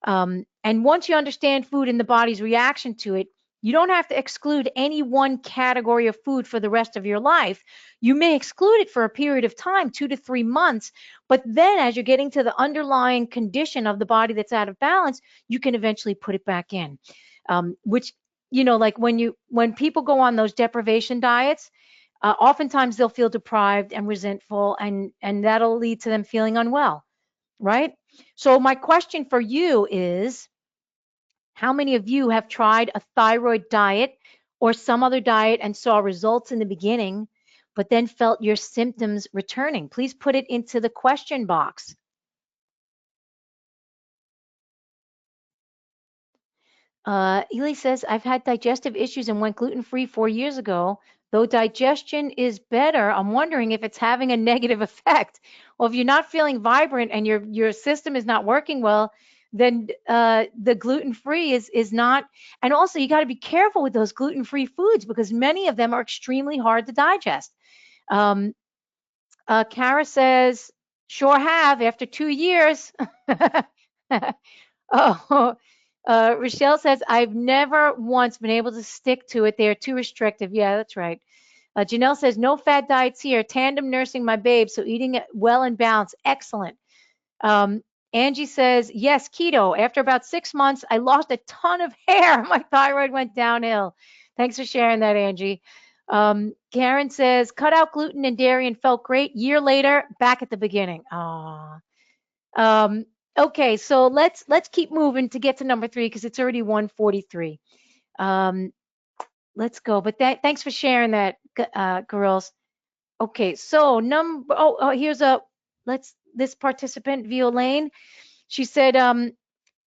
And once you understand food and the body's reaction to it, you don't have to exclude any one category of food for the rest of your life. You may exclude it for a period of time, 2 to 3 months, but then as you're getting to the underlying condition of the body that's out of balance, you can eventually put it back in. Which, like when people go on those deprivation diets, oftentimes they'll feel deprived and resentful, and that'll lead to them feeling unwell, right? So my question for you is, how many of you have tried a thyroid diet or some other diet and saw results in the beginning, but then felt your symptoms returning? Please put it into the question box. Ely says, I've had digestive issues and went gluten-free 4 years ago. Though digestion is better, I'm wondering if it's having a negative effect. Well, if you're not feeling vibrant and your system is not working well, then the gluten-free is not. And also, you got to be careful with those gluten-free foods because many of them are extremely hard to digest. Kara says, sure have after 2 years. Oh, Rochelle says, I've never once been able to stick to it. They are too restrictive. Yeah, that's right. Janelle says, no fad diets here. Tandem nursing my babe, so eating it well and balanced. Excellent. Angie says, yes, keto. After about 6 months, I lost a ton of hair. My thyroid went downhill. Thanks for sharing that, Angie. Karen says, cut out gluten and dairy and felt great. Year later, back at the beginning. Aww. Okay, so let's keep moving to get to number 3 because it's already 1:43. Let's go. But thanks for sharing that, girls. Okay, so here's this participant, Violaine. She said,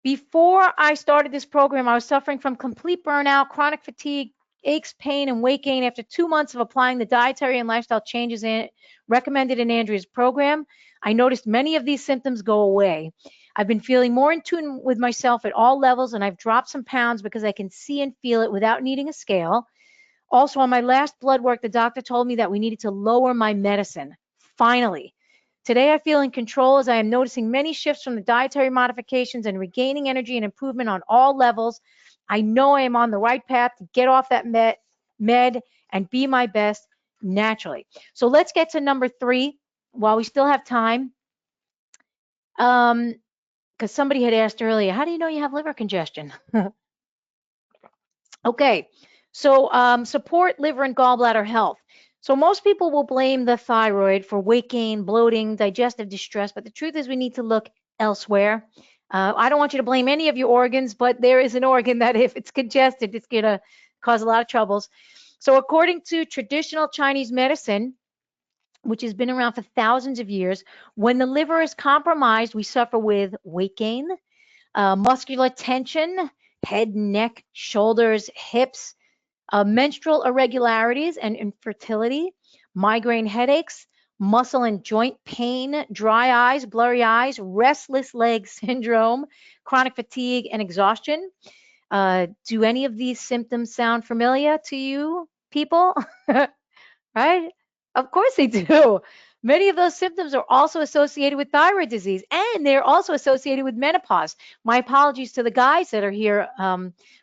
before I started this program, I was suffering from complete burnout, chronic fatigue, aches, pain, and weight gain after 2 months of applying the dietary and lifestyle changes recommended in Andrea's program. I noticed many of these symptoms go away. I've been feeling more in tune with myself at all levels, and I've dropped some pounds because I can see and feel it without needing a scale. Also, on my last blood work, the doctor told me that we needed to lower my medicine. Finally. Today, I feel in control as I am noticing many shifts from the dietary modifications and regaining energy and improvement on all levels. I know I am on the right path to get off that med and be my best naturally. So let's get to number 3 while we still have time. Because somebody had asked earlier, how do you know you have liver congestion? Okay, so support liver and gallbladder health. So most people will blame the thyroid for weight gain, bloating, digestive distress, but the truth is we need to look elsewhere. I don't want you to blame any of your organs, but there is an organ that if it's congested, it's going to cause a lot of troubles. So according to traditional Chinese medicine, which has been around for thousands of years, when the liver is compromised, we suffer with weight gain, muscular tension, head, neck, shoulders, hips, menstrual irregularities and infertility, migraine headaches, muscle and joint pain, dry eyes, blurry eyes, restless leg syndrome, chronic fatigue, and exhaustion. Do any of these symptoms sound familiar to you, people? Right? Of course they do. Many of those symptoms are also associated with thyroid disease, and they're also associated with menopause. My apologies to the guys that are here,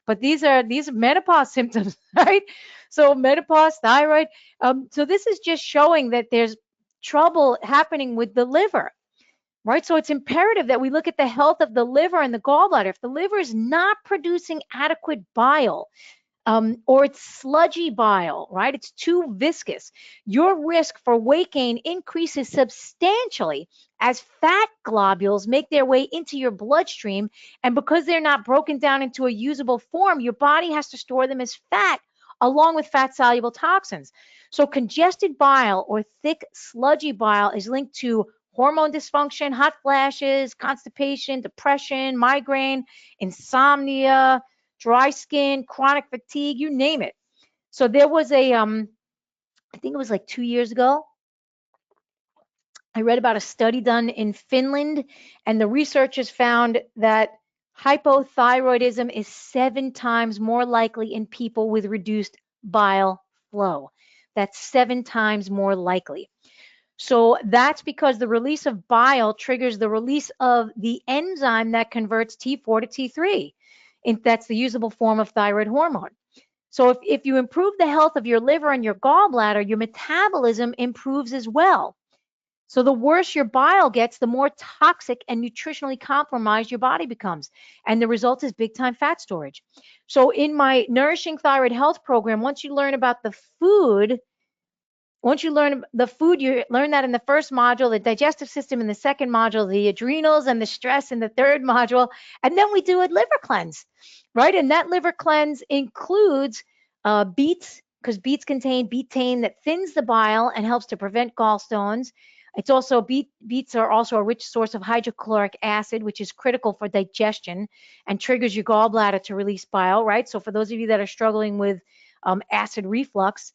but these are menopause symptoms, right? So menopause, thyroid. So this is just showing that there's trouble happening with the liver, right? So it's imperative that we look at the health of the liver and the gallbladder. If the liver is not producing adequate bile, or it's sludgy bile, right? It's too viscous. Your risk for weight gain increases substantially as fat globules make their way into your bloodstream. And because they're not broken down into a usable form, your body has to store them as fat along with fat soluble toxins. So congested bile or thick sludgy bile is linked to hormone dysfunction, hot flashes, constipation, depression, migraine, insomnia, dry skin, chronic fatigue, you name it. So there was I think it was like 2 years ago, I read about a study done in Finland, and the researchers found that hypothyroidism is 7 times more likely in people with reduced bile flow. That's 7 times more likely. So that's because the release of bile triggers the release of the enzyme that converts T4 to T3. That's the usable form of thyroid hormone. So if you improve the health of your liver and your gallbladder, your metabolism improves as well. So the worse your bile gets, the more toxic and nutritionally compromised your body becomes. And the result is big time fat storage. So in my Nourishing Thyroid Health program, once you learn the food, you learn that in the first module, the digestive system in the second module, the adrenals and the stress in the third module. And then we do a liver cleanse, right? And that liver cleanse includes beets, because beets contain betaine that thins the bile and helps to prevent gallstones. It's also beets are also a rich source of hydrochloric acid, which is critical for digestion and triggers your gallbladder to release bile, right? So for those of you that are struggling with acid reflux,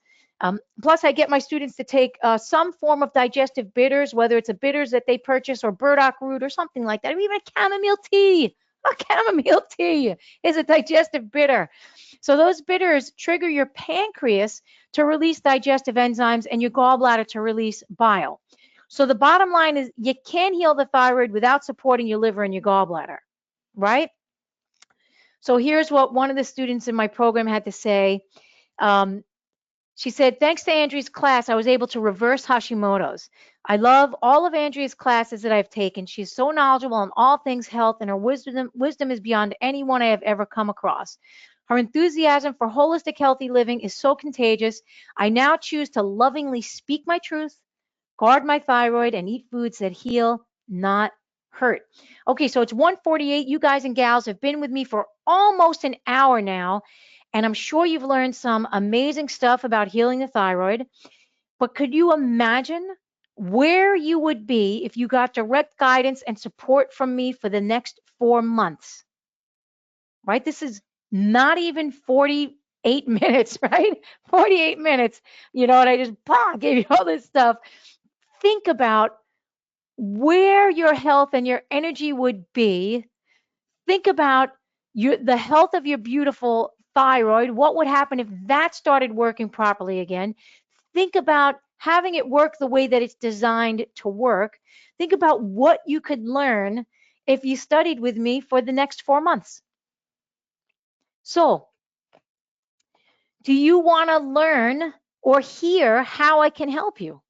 plus, I get my students to take some form of digestive bitters, whether it's a bitters that they purchase or burdock root or something like that, or even a chamomile tea. A chamomile tea is a digestive bitter. So those bitters trigger your pancreas to release digestive enzymes and your gallbladder to release bile. So the bottom line is you can't heal the thyroid without supporting your liver and your gallbladder, right? So here's what one of the students in my program had to say. She said, thanks to Andrea's class, I was able to reverse Hashimoto's. I love all of Andrea's classes that I've taken. She's so knowledgeable on all things health, and her wisdom is beyond anyone I have ever come across. Her enthusiasm for holistic, healthy living is so contagious. I now choose to lovingly speak my truth, guard my thyroid, and eat foods that heal, not hurt. Okay, so it's 1:48. You guys and gals have been with me for almost an hour now. And I'm sure you've learned some amazing stuff about healing the thyroid. But could you imagine where you would be if you got direct guidance and support from me for the next 4 months? Right? This is not even 48 minutes, right? 48 minutes. You know, and I just gave you all this stuff. Think about where your health and your energy would be. Think about the health of your beautiful thyroid. What would happen if that started working properly again? Think about having it work the way that it's designed to work. Think about what you could learn if you studied with me for the next 4 months. So, do you want to learn or hear how I can help you?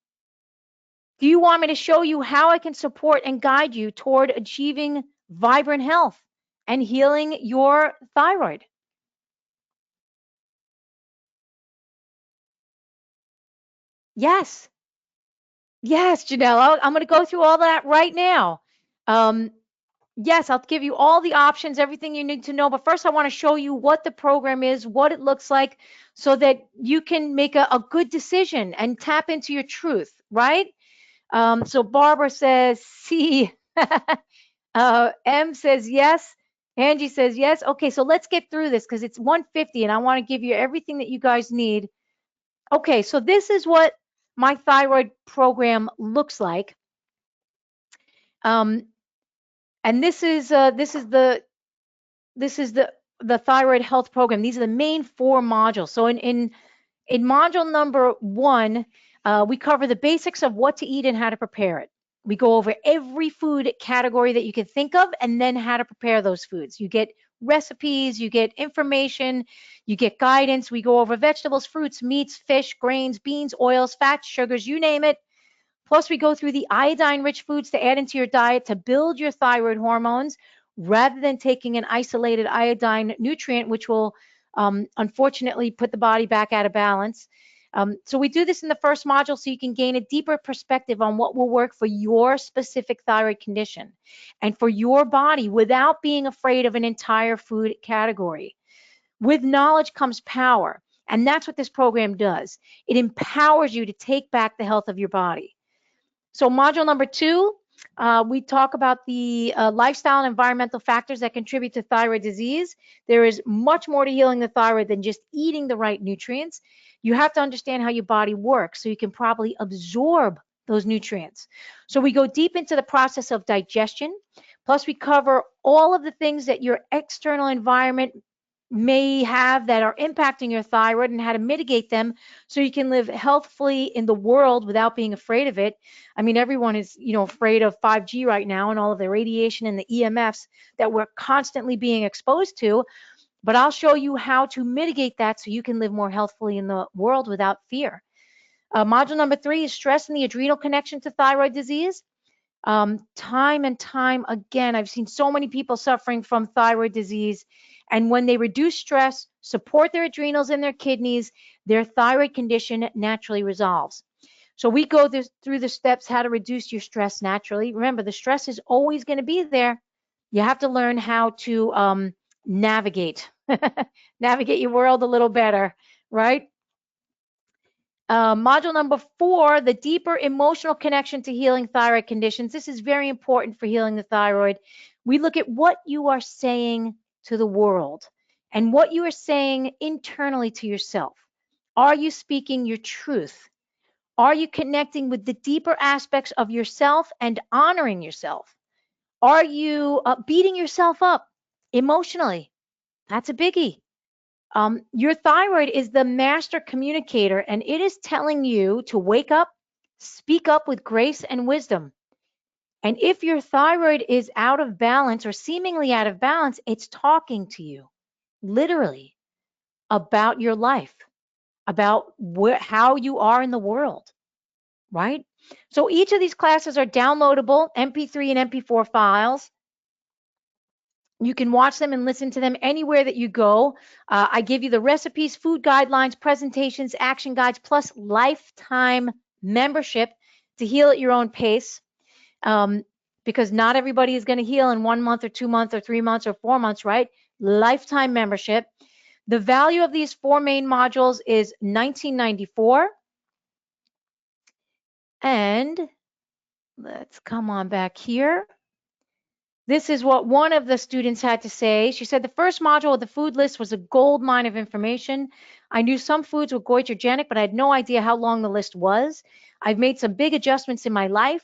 Do you want me to show you how I can support and guide you toward achieving vibrant health and healing your thyroid? Yes. Yes, Janelle. I'm going to go through all that right now. Um, yes, I'll give you all the options, everything you need to know. But first, I want to show you what the program is, what it looks like, so that you can make a good decision and tap into your truth, right? So Barbara says, see. M says yes. Angie says yes. Okay, so let's get through this because it's 1:50 and I want to give you everything that you guys need. Okay, so this is what my thyroid program looks like. Um, and this is the thyroid health program. These are the main 4 modules. So in module number 1, we cover the basics of what to eat and how to prepare it. We go over every food category that you can think of and then how to prepare those foods. You get recipes, you get information, you get guidance. We go over vegetables, fruits, meats, fish, grains, beans, oils, fats, sugars, you name it. Plus, we go through the iodine-rich foods to add into your diet to build your thyroid hormones rather than taking an isolated iodine nutrient, which will unfortunately put the body back out of balance. So we do this in the first module so you can gain a deeper perspective on what will work for your specific thyroid condition and for your body without being afraid of an entire food category. With knowledge comes power, and that's what this program does. It empowers you to take back the health of your body. So module number 2, we talk about the lifestyle and environmental factors that contribute to thyroid disease. There is much more to healing the thyroid than just eating the right nutrients. You have to understand how your body works so you can properly absorb those nutrients. So we go deep into the process of digestion. Plus, we cover all of the things that your external environment may have that are impacting your thyroid and how to mitigate them so you can live healthfully in the world without being afraid of it. I mean, everyone is, afraid of 5G right now and all of the radiation and the EMFs that we're constantly being exposed to. But I'll show you how to mitigate that so you can live more healthfully in the world without fear. Module number 3 is stress and the adrenal connection to thyroid disease. Time and time again, I've seen so many people suffering from thyroid disease. And when they reduce stress, support their adrenals and their kidneys, their thyroid condition naturally resolves. So we go through the steps how to reduce your stress naturally. Remember, the stress is always going to be there. You have to learn how to navigate, navigate your world a little better, right? Module number 4, the deeper emotional connection to healing thyroid conditions. This is very important for healing the thyroid. We look at what you are saying to the world and what you are saying internally to yourself. Are you speaking your truth? Are you connecting with the deeper aspects of yourself and honoring yourself? Are you beating yourself up emotionally? That's a biggie. Your thyroid is the master communicator, and it is telling you to wake up, speak up with grace and wisdom. And if your thyroid is out of balance or seemingly out of balance, it's talking to you, literally, about your life, about how you are in the world, right? So each of these classes are downloadable MP3 and MP4 files. You can watch them and listen to them anywhere that you go. I give you the recipes, food guidelines, presentations, action guides, plus lifetime membership to heal at your own pace. Because not everybody is going to heal in 1 month or 2 months or 3 months or 4 months, right? Lifetime membership. The value of these 4 main modules is $19.94. And let's come on back here. This is what one of the students had to say. She said, the first module of the food list was a gold mine of information. I knew some foods were goitergenic, but I had no idea how long the list was. I've made some big adjustments in my life.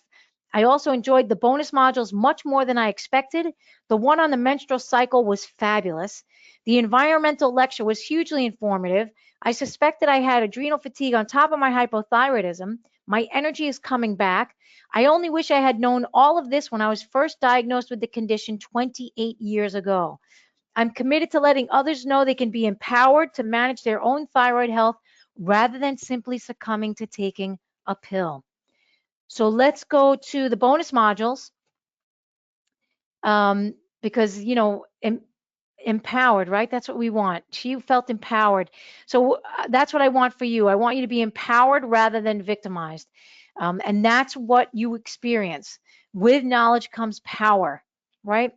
I also enjoyed the bonus modules much more than I expected. The one on the menstrual cycle was fabulous. The environmental lecture was hugely informative. I suspected I had adrenal fatigue on top of my hypothyroidism. My energy is coming back. I only wish I had known all of this when I was first diagnosed with the condition 28 years ago. I'm committed to letting others know they can be empowered to manage their own thyroid health rather than simply succumbing to taking a pill. So let's go to the bonus modules, because, you know, empowered, right? That's what we want. She felt empowered. So that's what I want for you. I want you to be empowered rather than victimized. And that's what you experience. With knowledge comes power, right?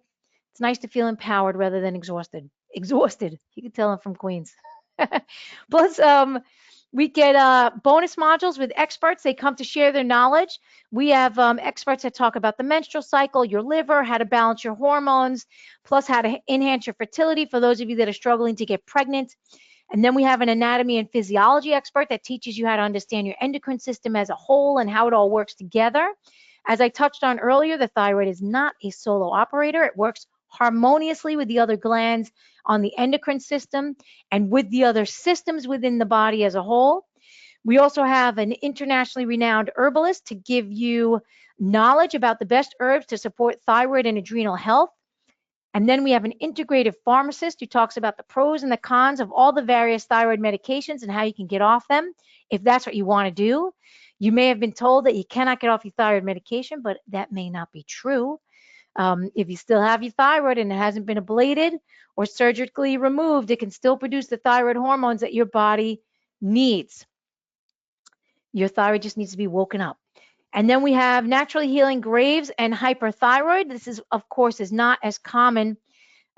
It's nice to feel empowered rather than exhausted. Exhausted. You can tell I'm from Queens. Plus, we get bonus modules with experts. They come to share their knowledge. We have experts that talk about the menstrual cycle, your liver, how to balance your hormones, plus how to enhance your fertility for those of you that are struggling to get pregnant. And then we have an anatomy and physiology expert that teaches you how to understand your endocrine system as a whole and how it all works together. As I touched on earlier, the thyroid is not a solo operator. It works harmoniously with the other glands on the endocrine system and with the other systems within the body as a whole. We also have an internationally renowned herbalist to give you knowledge about the best herbs to support thyroid and adrenal health. And then we have an integrative pharmacist who talks about the pros and the cons of all the various thyroid medications and how you can get off them if that's what you want to do. You may have been told that you cannot get off your thyroid medication, but that may not be true. If you still have your thyroid and it hasn't been ablated or surgically removed, it can still produce the thyroid hormones that your body needs. Your thyroid just needs to be woken up. And then we have naturally healing Graves and hyperthyroid. This is, of course, is not as common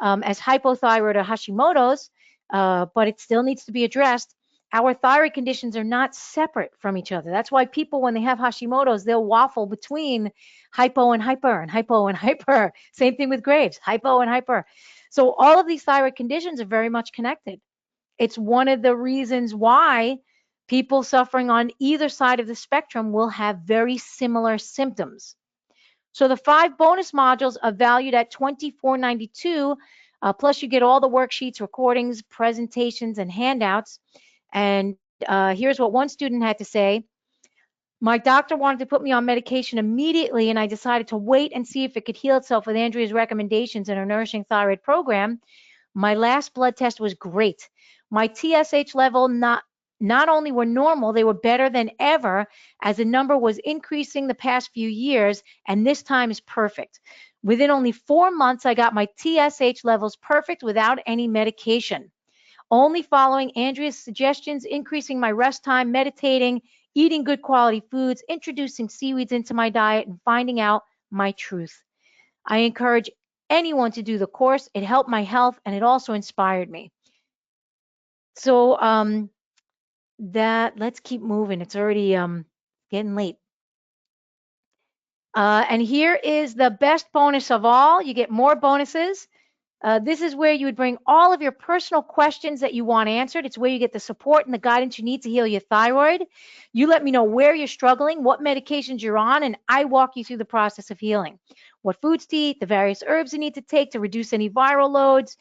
as hypothyroid or Hashimoto's, but it still needs to be addressed. Our thyroid conditions are not separate from each other. That's why people, when they have Hashimoto's, they'll waffle between hypo and hyper and hypo and hyper. Same thing with Graves, hypo and hyper. So all of these thyroid conditions are very much connected. It's one of the reasons why people suffering on either side of the spectrum will have very similar symptoms. So the 5 bonus modules are valued at $24.92, plus you get all the worksheets, recordings, presentations, and handouts. And here's what one student had to say. My doctor wanted to put me on medication immediately, and I decided to wait and see if it could heal itself with Andrea's recommendations in her Nourishing Thyroid program. My last blood test was great. My TSH level not only were normal, they were better than ever, as the number was increasing the past few years, and this time is perfect. Within only 4 months, I got my TSH levels perfect without any medication. Only following Andrea's suggestions, increasing my rest time, meditating, eating good quality foods, introducing seaweeds into my diet, and finding out my truth. I encourage anyone to do the course. It helped my health, and it also inspired me. So let's keep moving. It's already getting late. And here is the best bonus of all. You get more bonuses. This is where you would bring all of your personal questions that you want answered. It's where you get the support and the guidance you need to heal your thyroid. You let me know where you're struggling, what medications you're on, and I walk you through the process of healing. What foods to eat, the various herbs you need to take to reduce any viral loads.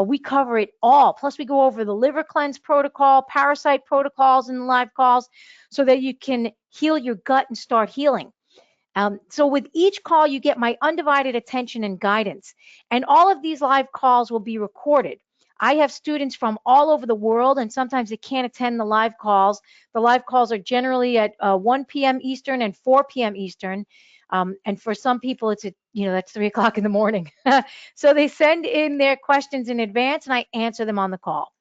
We cover it all. Plus, we go over the liver cleanse protocol, parasite protocols, and live calls so that you can heal your gut and start healing. So with each call, you get my undivided attention and guidance. And all of these live calls will be recorded. I have students from all over the world, and sometimes they can't attend the live calls. The live calls are generally at 1 p.m. Eastern and 4 p.m. Eastern. And for some people, it's that's 3 o'clock in the morning. So they send in their questions in advance, and I answer them on the call.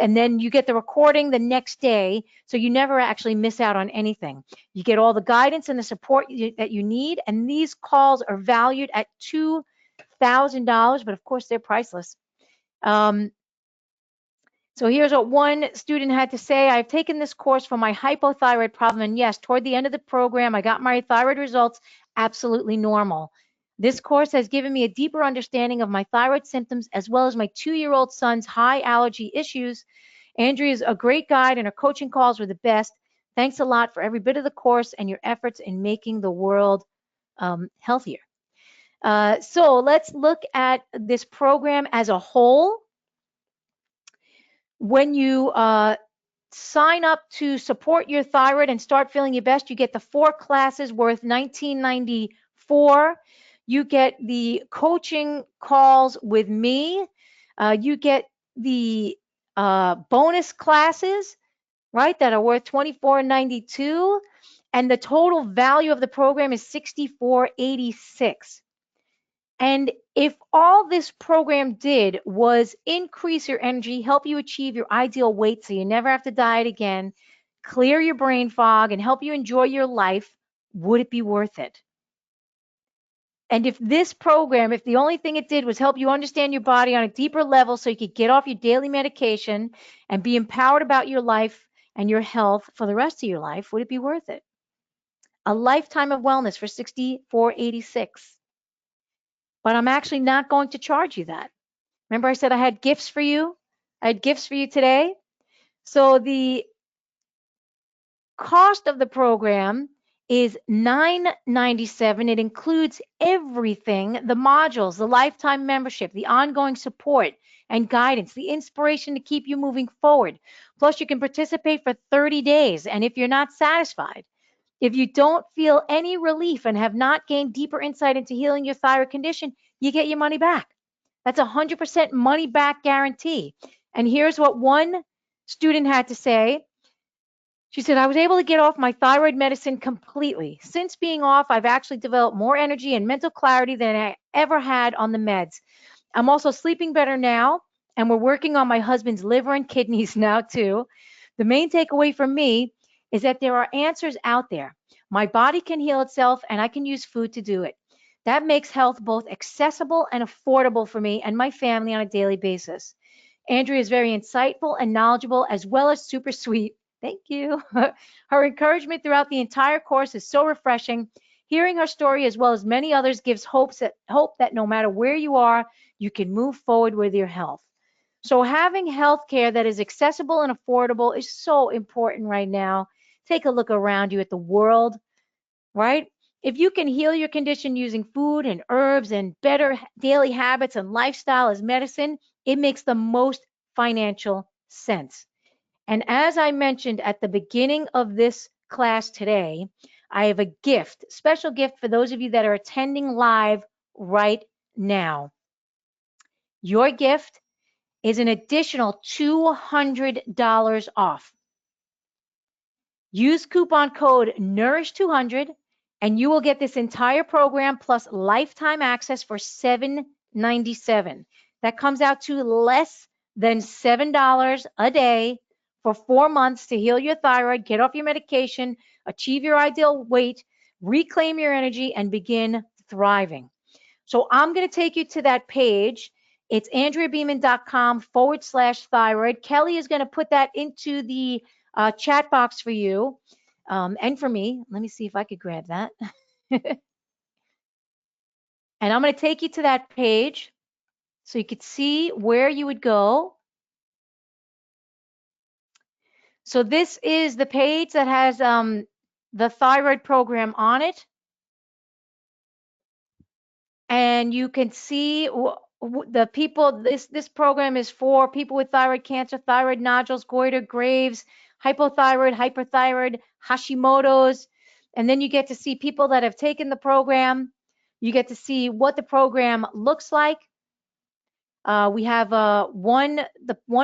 And then you get the recording the next day, so you never actually miss out on anything. You get all the guidance and the support that you need, and these calls are valued at $2,000, but of course they're priceless. So here's what one student had to say. I've taken this course for my hypothyroid problem, and yes, toward the end of the program, I got my thyroid results absolutely normal. This course has given me a deeper understanding of my thyroid symptoms as well as my 2-year-old son's high allergy issues. Andrea is a great guide, and her coaching calls were the best. Thanks a lot for every bit of the course and your efforts in making the world healthier. So let's look at this program as a whole. When you sign up to support your thyroid and start feeling your best, you get the 4 classes worth $19.94. You get the coaching calls with me. You get the bonus classes, right, that are worth $24.92. And the total value of the program is $64.86. And if all this program did was increase your energy, help you achieve your ideal weight so you never have to diet again, clear your brain fog, and help you enjoy your life, would it be worth it? And if this program, if the only thing it did was help you understand your body on a deeper level so you could get off your daily medication and be empowered about your life and your health for the rest of your life, would it be worth it? A lifetime of wellness for $64.86. But I'm actually not going to charge you that. Remember I said I had gifts for you? I had gifts for you today. So the cost of the program is $9.97. It includes everything, the modules, the lifetime membership, the ongoing support and guidance, the inspiration to keep you moving forward. Plus, you can participate for 30 days. And if you're not satisfied, if you don't feel any relief and have not gained deeper insight into healing your thyroid condition, you get your money back. That's 100% money back guarantee. And here's what one student had to say. She said, I was able to get off my thyroid medicine completely. Since being off, I've actually developed more energy and mental clarity than I ever had on the meds. I'm also sleeping better now, and we're working on my husband's liver and kidneys now, too. The main takeaway for me is that there are answers out there. My body can heal itself, and I can use food to do it. That makes health both accessible and affordable for me and my family on a daily basis. Andrea is very insightful and knowledgeable, as well as super sweet. Thank you. Her encouragement throughout the entire course is so refreshing. Hearing her story, as well as many others, gives hope that no matter where you are, you can move forward with your health. So having health care that is accessible and affordable is so important right now. Take a look around you at the world, right? If you can heal your condition using food and herbs and better daily habits and lifestyle as medicine, it makes the most financial sense. And as I mentioned at the beginning of this class today, I have a gift, special gift for those of you that are attending live right now. Your gift is an additional $200 off. Use coupon code NOURISH200 and you will get this entire program plus lifetime access for $7.97. That comes out to less than $7 a day for 4 months to heal your thyroid, get off your medication, achieve your ideal weight, reclaim your energy, and begin thriving. So I'm going to take you to that page. It's andreabeeman.com/thyroid. Kelly is going to put that into the chat box for you and for me. Let me see if I could grab that. And I'm going to take you to that page so you could see where you would go. So this is the page that has the thyroid program on it. And you can see the people, this program is for people with thyroid cancer, thyroid nodules, goiter, Graves, hypothyroid, hyperthyroid, Hashimoto's. And then you get to see people that have taken the program. You get to see what the program looks like. We have the one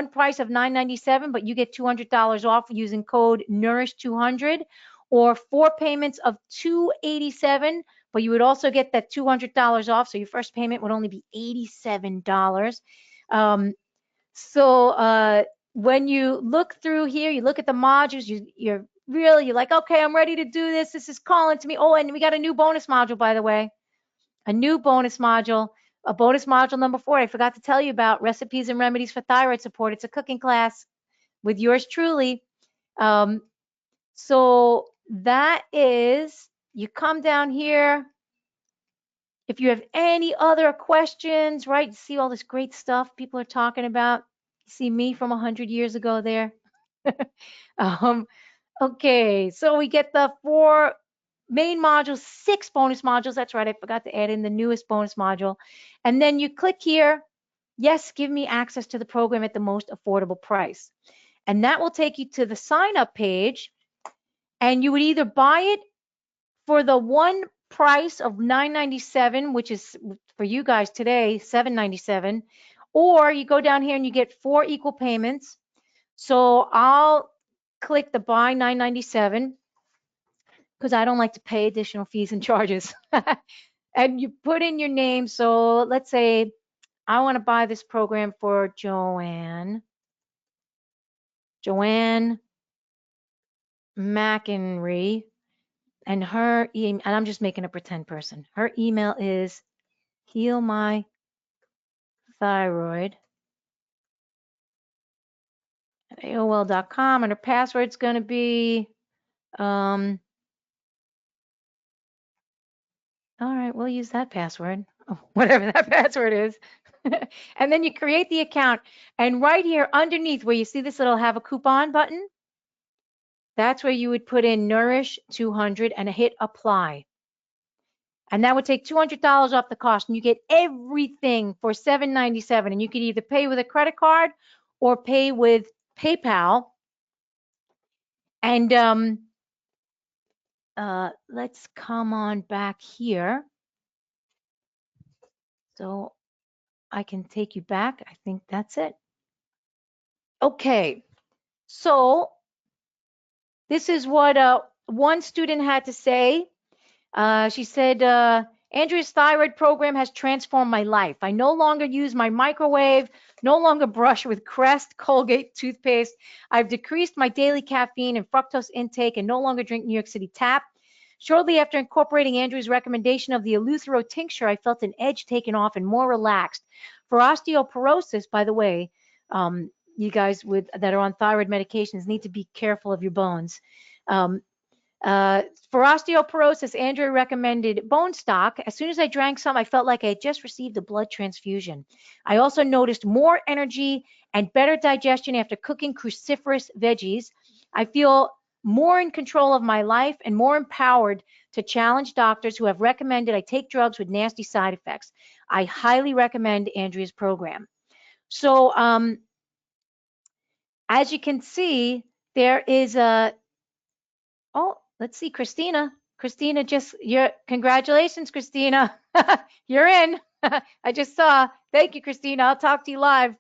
price of $9.97, but you get $200 off using code NOURISH200, or 4 payments of $287, but you would also get that $200 off. So your first payment would only be $87. When you look through here, you look at the modules, you're like, okay, I'm ready to do this. This is calling to me. Oh, and we got a new bonus module, by the way, a new bonus module. A bonus module number 4, I forgot to tell you about, recipes and remedies for thyroid support. It's a cooking class with yours truly. So that is, you come down here. If you have any other questions, right, you see all this great stuff people are talking about. You see me from 100 years ago there. Okay, so we get the 4 main modules, 6 bonus modules. That's right, I forgot to add in the newest bonus module. And then you click here, yes, give me access to the program at the most affordable price. And that will take you to the sign up page. And you would either buy it for the one price of $9.97, which is for you guys today, $7.97, or you go down here and you get 4 equal payments. So I'll click the buy $9.97 because I don't like to pay additional fees and charges. And you put in your name. So let's say I want to buy this program for Joanne McInerney, and her email, and I'm just making a pretend person. Her email is healmythyroid at AOL.com, and her password's going to be, all right, we'll use that password, whatever that password is. And then you create the account, and right here underneath where you see this little have a coupon button, that's where you would put in Nourish 200 and hit apply. And that would take $200 off the cost, and you get everything for $7.97. And you could either pay with a credit card or pay with PayPal. And let's come on back here. So I can take you back. I think that's it. Okay. So this is what one student had to say. She said, Andrea's thyroid program has transformed my life. I no longer use my microwave, no longer brush with Crest Colgate toothpaste. I've decreased my daily caffeine and fructose intake and no longer drink New York City Tap. Shortly after incorporating Andrew's recommendation of the Eleuthero tincture, I felt an edge taken off and more relaxed. For osteoporosis, by the way, you guys that are on thyroid medications need to be careful of your bones. For osteoporosis, Andrew recommended bone stock. As soon as I drank some, I felt like I had just received a blood transfusion. I also noticed more energy and better digestion after cooking cruciferous veggies. I feel more in control of my life and more empowered to challenge doctors who have recommended I take drugs with nasty side effects. I highly recommend Andrea's program. So as you can see, there is a, oh, let's see, Christina. Christina, congratulations, Christina. You're in. I just saw. Thank you, Christina. I'll talk to you live.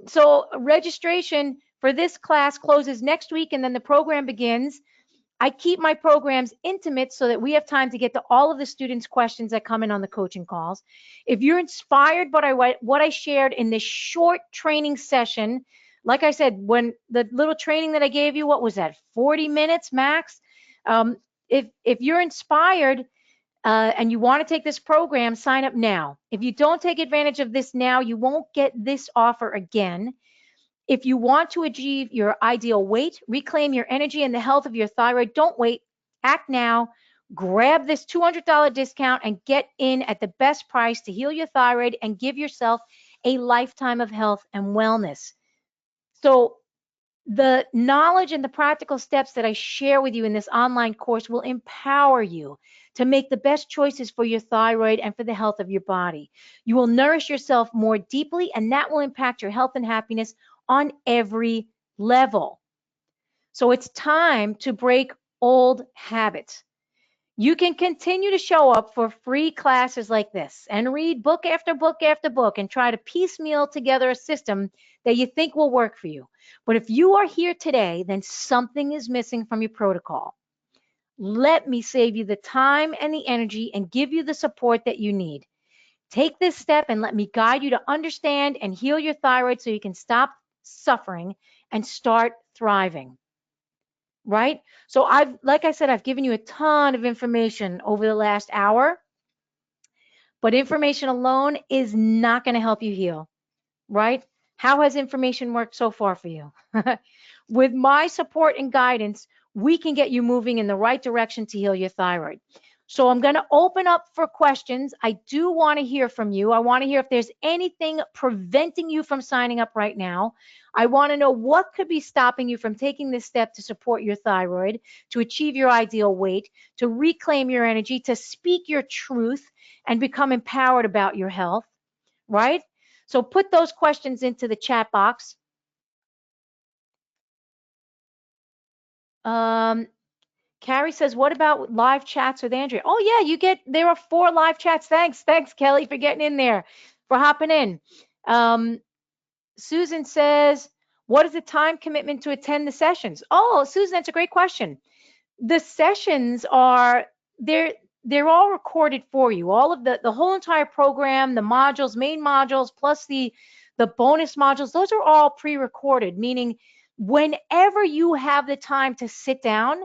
So registration for this class closes next week, and then the program begins. I keep my programs intimate so that we have time to get to all of the students' questions that come in on the coaching calls. If you're inspired by what I shared in this short training session, like I said, when the little training that I gave you, what was that, 40 minutes max? If you're inspired and you want to take this program, sign up now. If you don't take advantage of this now, you won't get this offer again. If you want to achieve your ideal weight, reclaim your energy and the health of your thyroid, don't wait. Act now. Grab this $200 discount and get in at the best price to heal your thyroid and give yourself a lifetime of health and wellness. So the knowledge and the practical steps that I share with you in this online course will empower you to make the best choices for your thyroid and for the health of your body. You will nourish yourself more deeply, and that will impact your health and happiness on every level. So it's time to break old habits. You can continue to show up for free classes like this and read book after book after book and try to piecemeal together a system that you think will work for you. But if you are here today, then something is missing from your protocol. Let me save you the time and the energy and give you the support that you need. Take this step and let me guide you to understand and heal your thyroid so you can stop suffering and start thriving. Right? So like I said, I've given you a ton of information over the last hour, but information alone is not going to help you heal, right? How has information worked so far for you? With my support and guidance, we can get you moving in the right direction to heal your thyroid. So I'm going to open up for questions. I do want to hear from you. I want to hear if there's anything preventing you from signing up right now. I want to know what could be stopping you from taking this step to support your thyroid, to achieve your ideal weight, to reclaim your energy, to speak your truth and become empowered about your health, right? So put those questions into the chat box. Carrie says, what about live chats with Andrea? Oh yeah, there are 4 live chats. Thanks, Kelly, for getting in there, for hopping in. Susan says, what is the time commitment to attend the sessions? Oh, Susan, that's a great question. The sessions are, they're all recorded for you. All of the whole entire program, the modules, main modules, plus the bonus modules, those are all pre-recorded, meaning whenever you have the time to sit down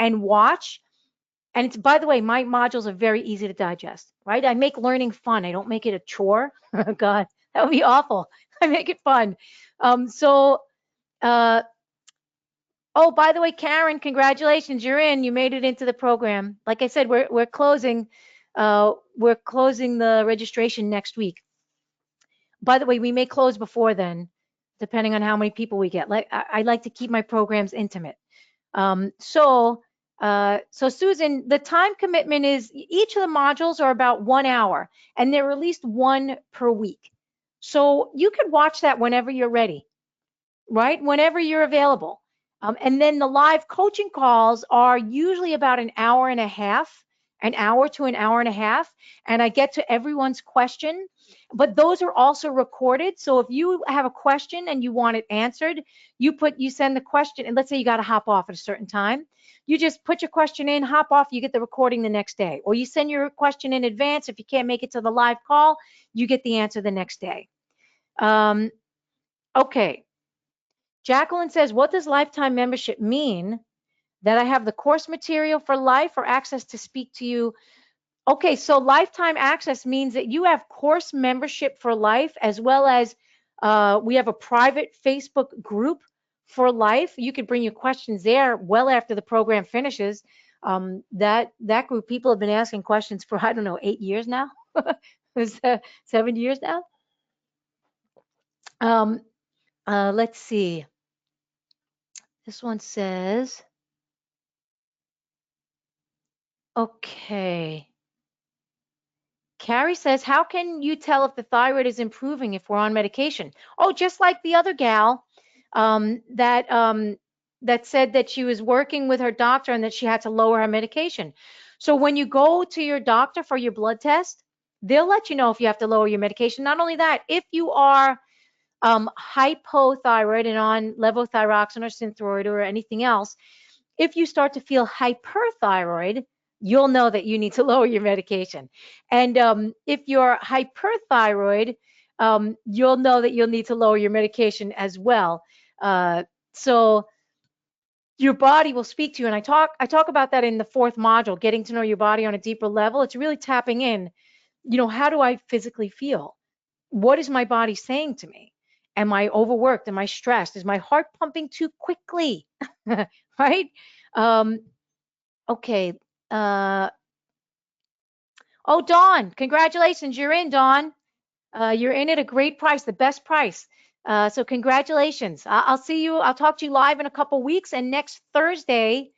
and watch. And it's, by the way, my modules are very easy to digest, right? I make learning fun. I don't make it a chore. Oh God, that would be awful. I make it fun. Oh, by the way, Karen, congratulations. You're in. You made it into the program. Like I said, we're closing the registration next week. By the way, we may close before then, depending on how many people we get. I like to keep my programs intimate. So Susan, the time commitment is each of the modules are about 1 hour, and they're released 1 per week. So you could watch that whenever you're ready, right? Whenever you're available. And then the live coaching calls are usually about an hour and a half, an hour to an hour and a half, and I get to everyone's question. But those are also recorded. So if you have a question and you want it answered, you send the question, and let's say you got to hop off at a certain time. You just put your question in, hop off, you get the recording the next day. Or you send your question in advance. If you can't make it to the live call, you get the answer the next day. Okay. Jacqueline says, what does lifetime membership mean? That I have the course material for life or access to speak to you? Okay, so lifetime access means that you have course membership for life, as well as we have a private Facebook group for life. You could bring your questions there well after the program finishes. That group, people have been asking questions for, I don't know, 8 years now. 7 years now. Let's see. This one says, okay. Carrie says, how can you tell if the thyroid is improving if we're on medication? Oh, just like the other gal that said that she was working with her doctor and that she had to lower her medication. So when you go to your doctor for your blood test, they'll let you know if you have to lower your medication. Not only that, if you are hypothyroid and on levothyroxine or Synthroid or anything else, if you start to feel hyperthyroid, you'll know that you need to lower your medication. And if you're hyperthyroid, you'll know that you'll need to lower your medication as well. So your body will speak to you. And I talk about that in the 4th module, getting to know your body on a deeper level. It's really tapping in, how do I physically feel? What is my body saying to me? Am I overworked? Am I stressed? Is my heart pumping too quickly? Right? Okay. Oh, Dawn, congratulations. You're in, Dawn. You're in at a great price, the best price. So congratulations. I'll see you. I'll talk to you live in a couple weeks. And next Thursday,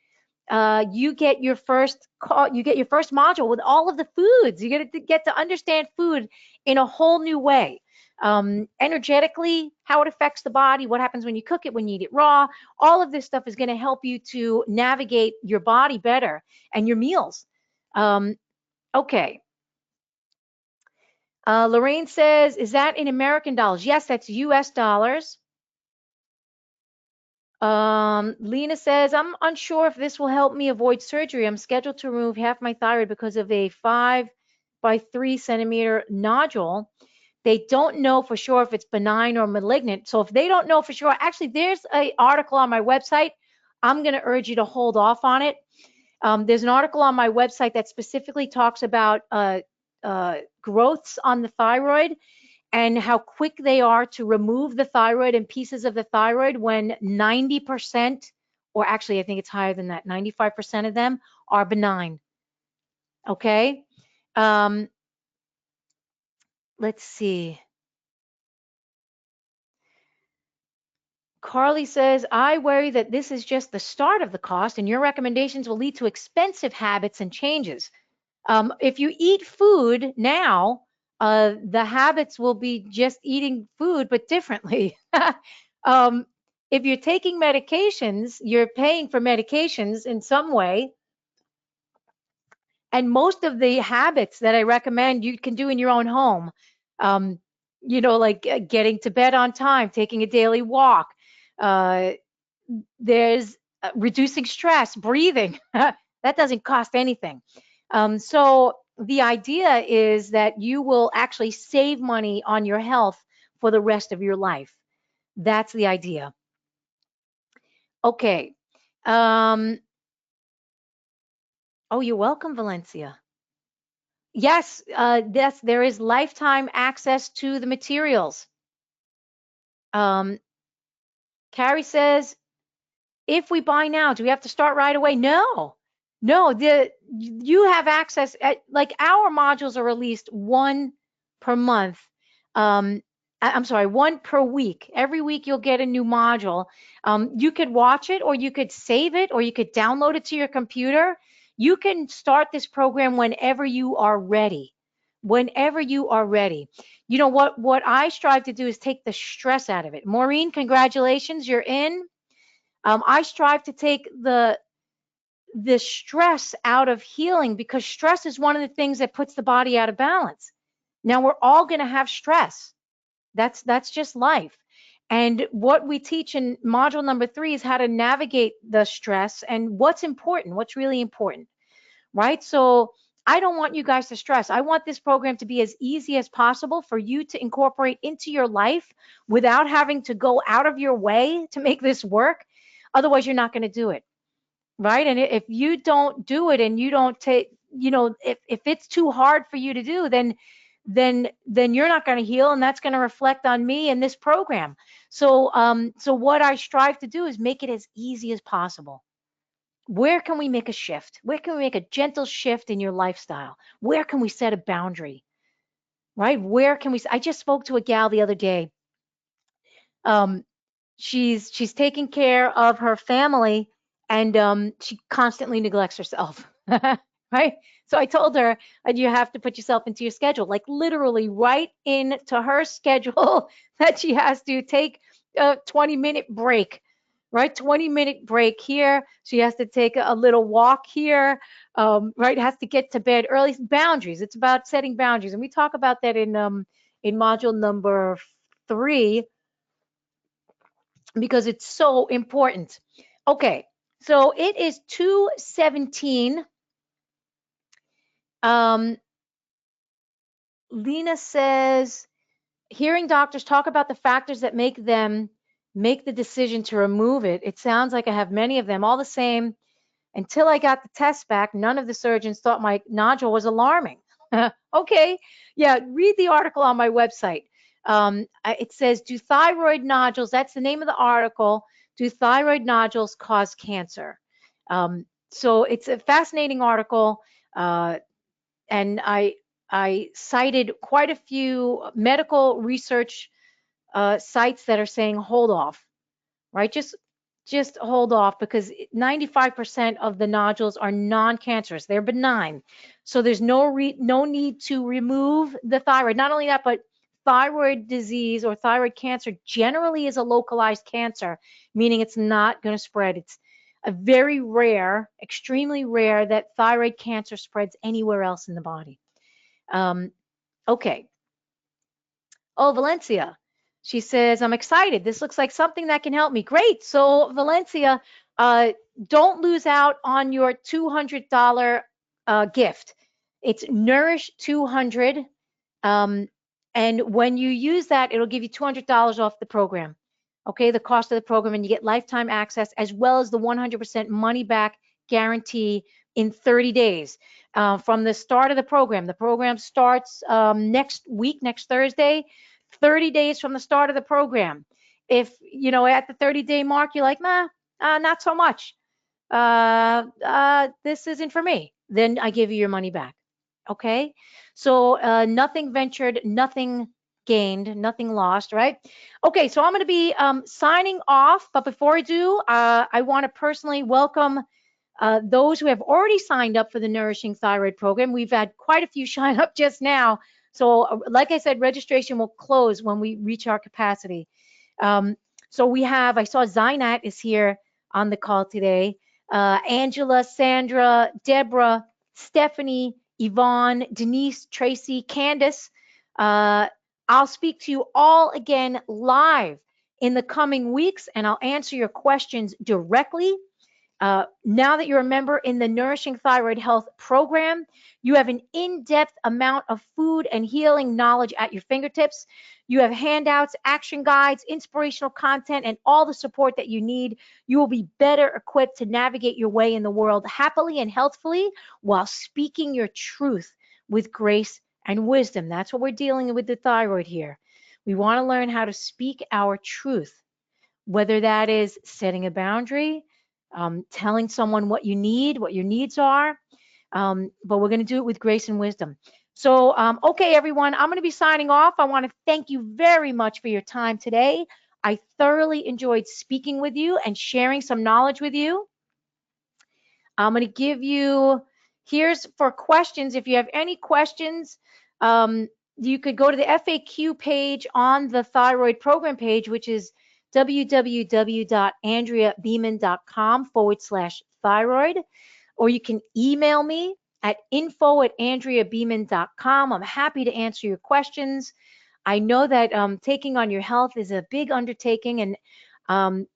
you get your first call. You get your first module with all of the foods. You get to understand food in a whole new way. Energetically, how it affects the body, what happens when you cook it, when you eat it raw. All of this stuff is going to help you to navigate your body better and your meals. Okay. Lorraine says, is that in American dollars? Yes, that's US dollars. Lena says, I'm unsure if this will help me avoid surgery. I'm scheduled to remove half my thyroid because of a 5 by 3 centimeter nodule. They don't know for sure if it's benign or malignant. So if they don't know for sure, actually, there's an article on my website. I'm going to urge you to hold off on it. There's an article on my website that specifically talks about growths on the thyroid and how quick they are to remove the thyroid and pieces of the thyroid when 90%, or actually I think it's higher than that, 95% of them are benign. Okay. Let's see. Carly says, I worry that this is just the start of the cost, and your recommendations will lead to expensive habits and changes. If you eat food now, the habits will be just eating food, but differently. um, if you're taking medications, you're paying for medications in some way. And most of the habits that I recommend you can do in your own home, um, like getting to bed on time, taking a daily walk. Uh, there's reducing stress, breathing. That doesn't cost anything. So the idea is that you will actually save money on your health for the rest of your life. That's the idea. Okay. Um, oh, you're welcome, Valencia. Yes, there is lifetime access to the materials. Um, Carrie says, if we buy now, do we have to start right away? No, no. You have access. Like our modules are released one per month. I'm sorry, one per week. Every week you'll get a new module. You could watch it, or you could save it, or you could download it to your computer. You can start this program whenever you are ready. Whenever you are ready. You know what I strive to do is take the stress out of it. Maureen, congratulations, you're in. I strive to take the stress out of healing, because stress is one of the things that puts the body out of balance. Now we're all going to have stress. That's just life. And what we teach in module number 3 is how to navigate the stress and what's important, what's really important, right? So I don't want you guys to stress. I want this program to be as easy as possible for you to incorporate into your life without having to go out of your way to make this work. Otherwise, you're not going to do it, right? And if you don't do it and you don't take, if it's too hard for you to do, then you're not going to heal, and that's going to reflect on me and this program. So what I strive to do is make it as easy as possible. Where can we make a shift? Where can we make a gentle shift in your lifestyle? Where can we set a boundary? Right? Where can we? I just spoke to a gal the other day. Um, she's taking care of her family, and she constantly neglects herself. Right? So I told her that you have to put yourself into your schedule, like literally right into her schedule, that she has to take a 20-minute break, right? 20-minute break here. She has to take a little walk here, right? Has to get to bed early. Boundaries. It's about setting boundaries. And we talk about that in module number 3, because it's so important. Okay, so it is 2:17. Lena says, hearing doctors talk about the factors that make them make the decision to remove it, it sounds like I have many of them. All the same, until I got the test back, none of the surgeons thought my nodule was alarming. Okay, yeah, read the article on my website. It says, do thyroid nodules, that's the name of the article, do thyroid nodules cause cancer? So it's a fascinating article, and I cited quite a few medical research sites that are saying hold off, right? Just hold off, because 95% of the nodules are non-cancerous. They're benign. So there's no need to remove the thyroid. Not only that, but thyroid disease or thyroid cancer generally is a localized cancer, meaning it's not going to spread. It's a very rare, extremely rare, that thyroid cancer spreads anywhere else in the body. Okay. Oh, Valencia. She says, I'm excited. This looks like something that can help me. Great. So, Valencia, don't lose out on your $200 gift. It's Nourish 200. And when you use that, it'll give you $200 off the program. Okay, the cost of the program, and you get lifetime access as well as the 100% money back guarantee in 30 days from the start of the program. The program starts next week, next Thursday, 30 days from the start of the program. If, at the 30-day mark, you're like, nah, not so much. This isn't for me. then I give you your money back. Okay? So nothing ventured, nothing gained, nothing lost, right? Okay, so I'm going to be signing off. But before I do, I want to personally welcome those who have already signed up for the Nourishing Thyroid program. We've had quite a few sign up just now. So, like I said, registration will close when we reach our capacity. Um, so we have, I saw Zainat is here on the call today. Angela, Sandra, Deborah, Stephanie, Yvonne, Denise, Tracy, Candace. I'll speak to you all again live in the coming weeks, and I'll answer your questions directly. Now that you're a member in the Nourishing Thyroid Health program, you have an in-depth amount of food and healing knowledge at your fingertips. You have handouts, action guides, inspirational content, and all the support that you need. You will be better equipped to navigate your way in the world happily and healthfully while speaking your truth with grace and wisdom. That's what we're dealing with the thyroid here. We want to learn how to speak our truth, whether that is setting a boundary, telling someone what you need, what your needs are. But we're going to do it with grace and wisdom. So, okay, everyone, I'm going to be signing off. I want to thank you very much for your time today. I thoroughly enjoyed speaking with you and sharing some knowledge with you. I'm going to give you, here's for questions. If you have any questions, you could go to the FAQ page on the thyroid program page, which is www.andreabeeman.com/thyroid, or you can email me at info@andreabeeman.com. I'm happy to answer your questions. I know that taking on your health is a big undertaking, and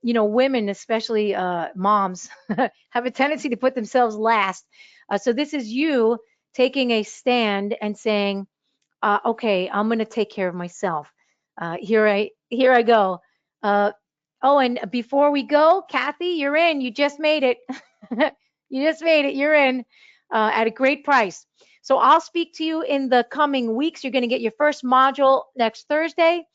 women, especially moms, have a tendency to put themselves last. So this is you taking a stand and saying, okay, I'm going to take care of myself. Here I go. Oh, and before we go, Kathy, you're in. You just made it. You just made it. You're in at a great price. So I'll speak to you in the coming weeks. You're going to get your first module next Thursday.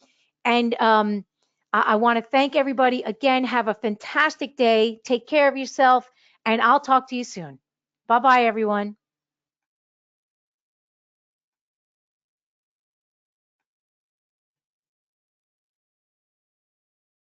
And I want to thank everybody again. Have a fantastic day. Take care of yourself. And I'll talk to you soon. Bye-bye, everyone.